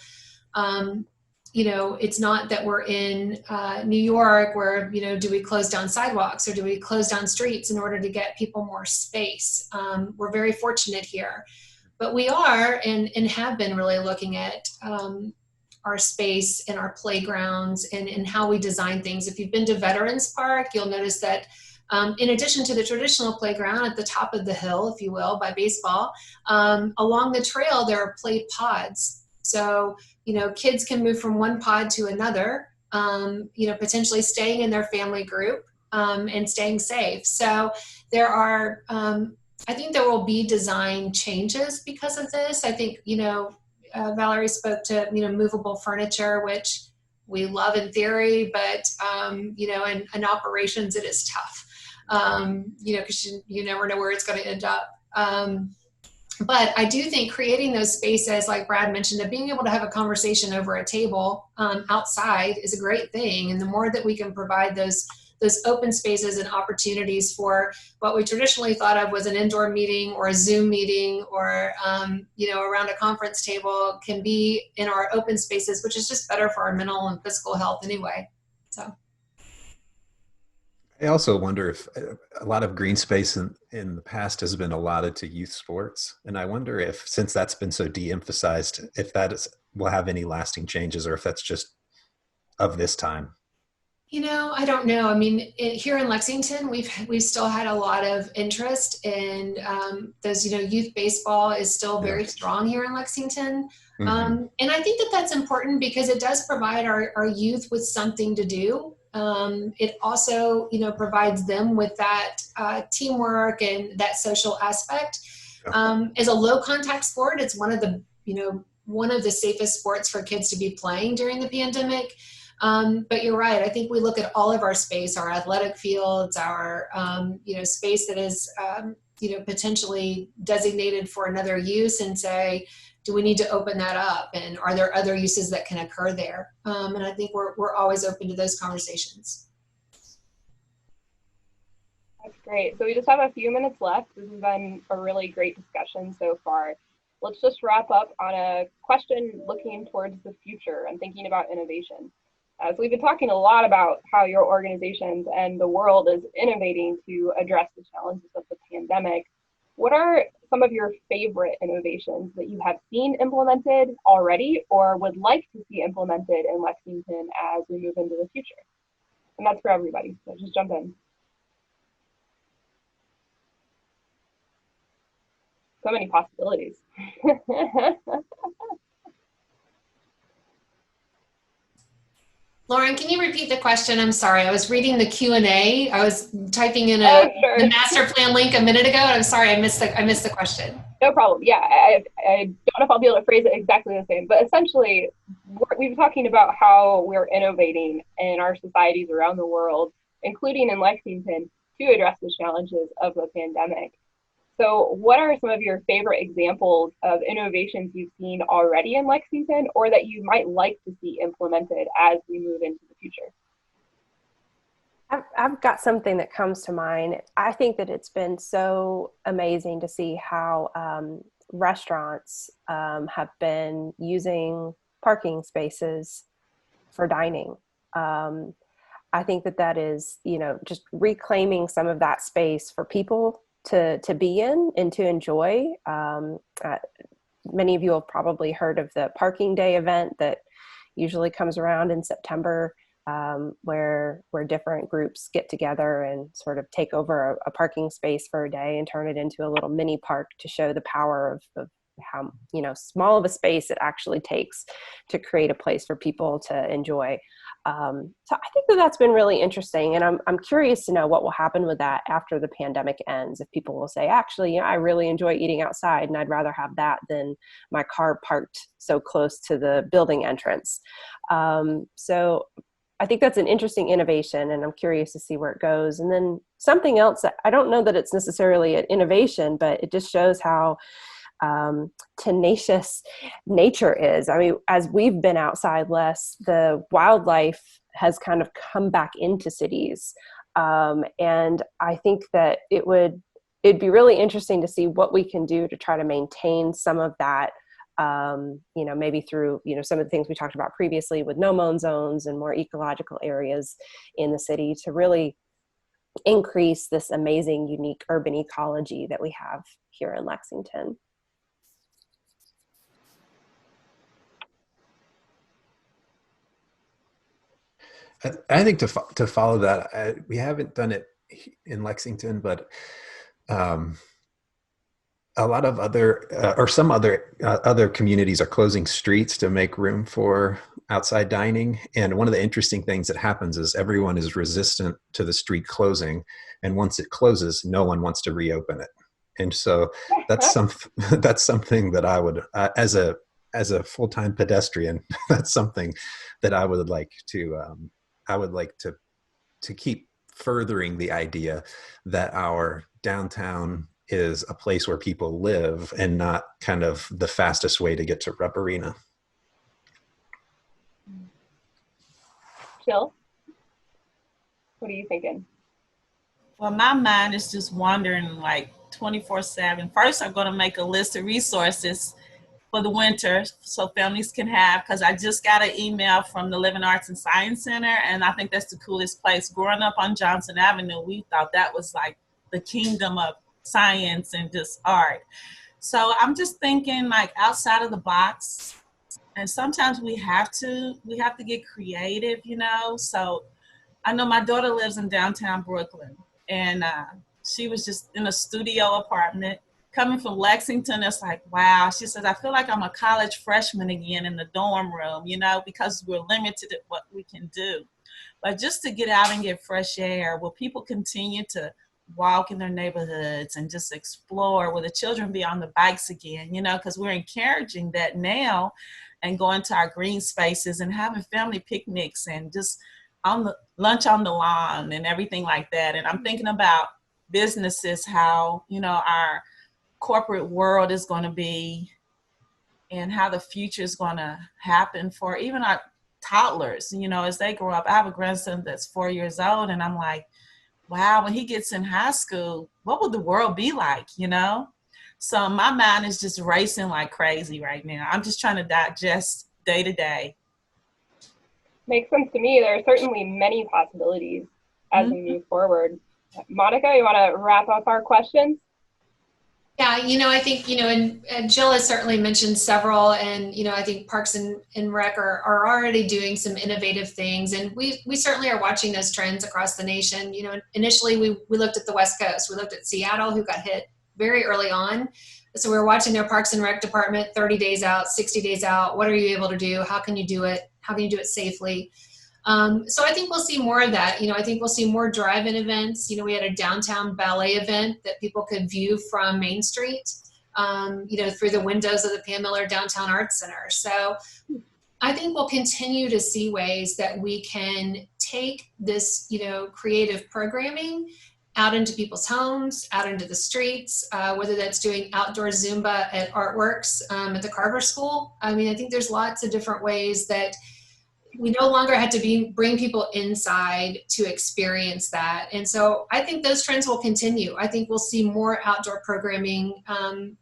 it's not that we're in New York where, do we close down sidewalks or do we close down streets in order to get people more space? We're very fortunate here. But we are and have been really looking at our space and our playgrounds and how we design things. If you've been to Veterans Park, you'll notice that in addition to the traditional playground at the top of the hill, if you will, by baseball, along the trail, there are play pods. So kids can move from one pod to another, potentially staying in their family group, and staying safe. So there are, I think there will be design changes because of this. I think, Valerie spoke to, movable furniture, which we love in theory, but, in operations, it is tough, because you never know where it's going to end up. But I do think creating those spaces, like Brad mentioned, of being able to have a conversation over a table outside is a great thing. And the more that we can provide those open spaces and opportunities for what we traditionally thought of was an indoor meeting or a Zoom meeting or, around a conference table, can be in our open spaces, which is just better for our mental and physical health anyway. So. I also wonder if a lot of green space in the past has been allotted to youth sports. And I wonder if, since that's been so de-emphasized, if will have any lasting changes or if that's just of this time. I don't know. I mean, here in Lexington, we've still had a lot of interest in those. Youth baseball is still very strong here in Lexington, and I think that that's important because it does provide our youth with something to do. It also, provides them with that teamwork and that social aspect. As a low contact sport, it's one of the safest sports for kids to be playing during the pandemic. But you're right. I think we look at all of our space, our athletic fields, our, space that is, potentially designated for another use and say, do we need to open that up? And are there other uses that can occur there? And I think we're always open to those conversations. That's great. So we just have a few minutes left. This has been a really great discussion so far. Let's just wrap up on a question looking towards the future and thinking about innovation. So we've been talking a lot about how your organizations and the world is innovating to address the challenges of the pandemic. What are some of your favorite innovations that you have seen implemented already or would like to see implemented in Lexington as we move into the future? And that's for everybody, so just jump in. So many possibilities. Lauren, can you repeat the question? I'm sorry. I was reading the Q&A. I was typing in the master plan link a minute ago, and I'm sorry I missed the question. No problem. Yeah, I don't know if I'll be able to phrase it exactly the same, but essentially, we've been talking about how we're innovating in our societies around the world, including in Lexington, to address the challenges of the pandemic. So what are some of your favorite examples of innovations you've seen already in Lexington or that you might like to see implemented as we move into the future? I've got something that comes to mind. I think that it's been so amazing to see how restaurants have been using parking spaces for dining. I think that is, just reclaiming some of that space for people to be in and to enjoy. Many of you have probably heard of the Parking Day event that usually comes around in September, where different groups get together and sort of take over a parking space for a day and turn it into a little mini park to show the power of how small of a space it actually takes to create a place for people to enjoy. So I think that's been really interesting, and I'm curious to know what will happen with that after the pandemic ends. If people will say, actually, I really enjoy eating outside, and I'd rather have that than my car parked so close to the building entrance. So I think that's an interesting innovation, and I'm curious to see where it goes. And then something else that I don't know that it's necessarily an innovation, but it just shows how tenacious nature is. I mean, as we've been outside less, the wildlife has kind of come back into cities. And I think that it'd be really interesting to see what we can do to try to maintain some of that, maybe through, some of the things we talked about previously with no-mown zones and more ecological areas in the city to really increase this amazing, unique urban ecology that we have here in Lexington. I think to follow that, we haven't done it in Lexington, but a lot of other or some other communities are closing streets to make room for outside dining. And one of the interesting things that happens is everyone is resistant to the street closing, and once it closes, no one wants to reopen it. And so that's some that's something that I would, as a full-time pedestrian, that's something that I would like to keep furthering the idea that our downtown is a place where people live and not kind of the fastest way to get to Rep Arena. Jill, what are you thinking? Well, my mind is just wandering like 24/7. First, I'm going to make a list of resources for the winter so families can have, because I just got an email from the Living Arts and Science Center, and I think that's the coolest place. Growing up on Johnson Avenue, we thought that was like the kingdom of science and just art. So I'm just thinking like outside of the box, and sometimes we have to get creative, you know. So I know my daughter lives in downtown Brooklyn, and she was just in a studio apartment. Coming from Lexington, it's like, wow. She says, I feel like I'm a college freshman again in the dorm room, you know, because we're limited at what we can do. But just to get out and get fresh air, will people continue to walk in their neighborhoods and just explore? Will the children be on the bikes again, you know, because we're encouraging that now, and going to our green spaces and having family picnics and just on the lunch on the lawn and everything like that. And I'm thinking about businesses, how, you know, our corporate world is going to be, and how the future is going to happen for even our toddlers, you know, as they grow up. I have a grandson that's 4 years old, and I'm like, wow, when he gets in high school, what would the world be like, you know? So my mind is just racing like crazy right now. I'm just trying to digest day to day. Makes sense to me. There are certainly many possibilities as we move forward. Monica, you want to wrap up our questions? Yeah, you know, I think, you know, and Jill has certainly mentioned several, and, you know, I think Parks and Rec are already doing some innovative things, and we certainly are watching those trends across the nation. You know, initially we looked at the West Coast. We looked at Seattle, who got hit very early on. So we were watching their Parks and Rec department 30 days out, 60 days out. What are you able to do? How can you do it? How can you do it safely? So I think we'll see more of that. You know, I think we'll see more drive-in events. You know, we had a downtown ballet event that people could view from Main Street, you know, through the windows of the Pam Miller Downtown Arts Center. So I think we'll continue to see ways that we can take this, you know, creative programming out into people's homes, out into the streets, whether that's doing outdoor Zumba at Artworks at the Carver School. I mean, I think there's lots of different ways that we no longer had to bring people inside to experience that. And so I think those trends will continue. I think we'll see more outdoor programming,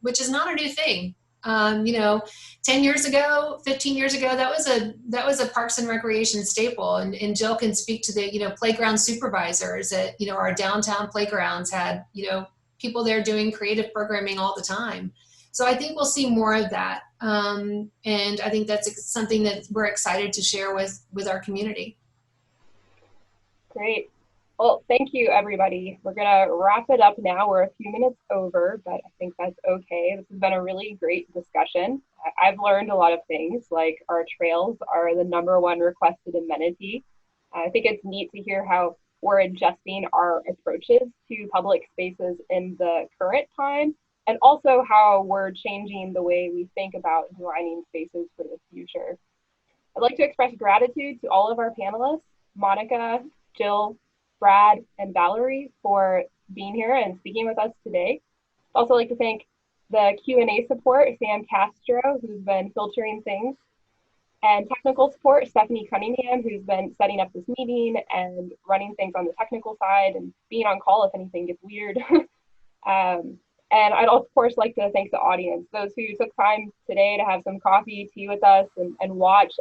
which is not a new thing. You know, 10 years ago, 15 years ago, that was a Parks and Recreation staple. And Jill can speak to the, you know, playground supervisors at, you know, our downtown playgrounds had, you know, people there doing creative programming all the time. So I think we'll see more of that. And I think that's something that we're excited to share with our community. Great. Well, thank you, everybody. We're going to wrap it up now. We're a few minutes over, but I think that's okay. This has been a really great discussion. I've learned a lot of things, like our trails are the #1 requested amenity. I think it's neat to hear how we're adjusting our approaches to public spaces in the current time, and also how we're changing the way we think about designing spaces for the future. I'd like to express gratitude to all of our panelists, Monica, Jill, Brad, and Valerie, for being here and speaking with us today. I'd also like to thank the Q&A support, Sam Castro, who's been filtering things, and technical support, Stephanie Cunningham, who's been setting up this meeting and running things on the technical side and being on call if anything gets weird. And I'd, of course, like to thank the audience, those who took time today to have some coffee, tea with us and watch,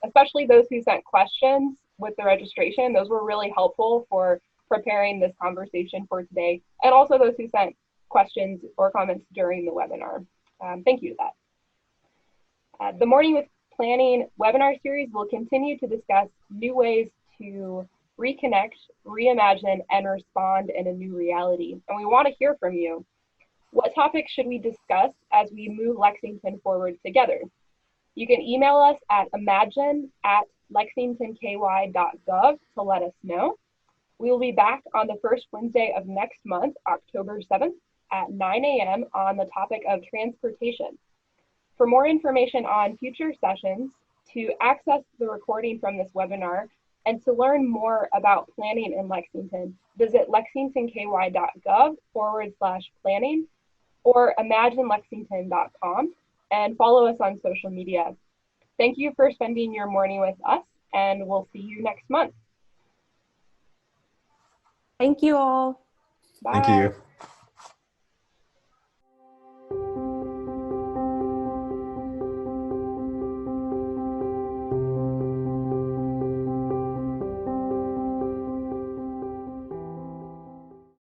especially those who sent questions with the registration. Those were really helpful for preparing this conversation for today. And also those who sent questions or comments during the webinar. Thank you to that. The Morning with Planning webinar series will continue to discuss new ways to reconnect, reimagine, and respond in a new reality. And we want to hear from you. What topics should we discuss as we move Lexington forward together? You can email us at imagine@lexingtonky.gov to let us know. We will be back on the first Wednesday of next month, October 7th at 9 a.m. on the topic of transportation. For more information on future sessions, to access the recording from this webinar, and to learn more about planning in Lexington, visit lexingtonky.gov/planning or imaginelexington.com and follow us on social media. Thank you for spending your morning with us, and we'll see you next month. Thank you all. Bye. Thank you.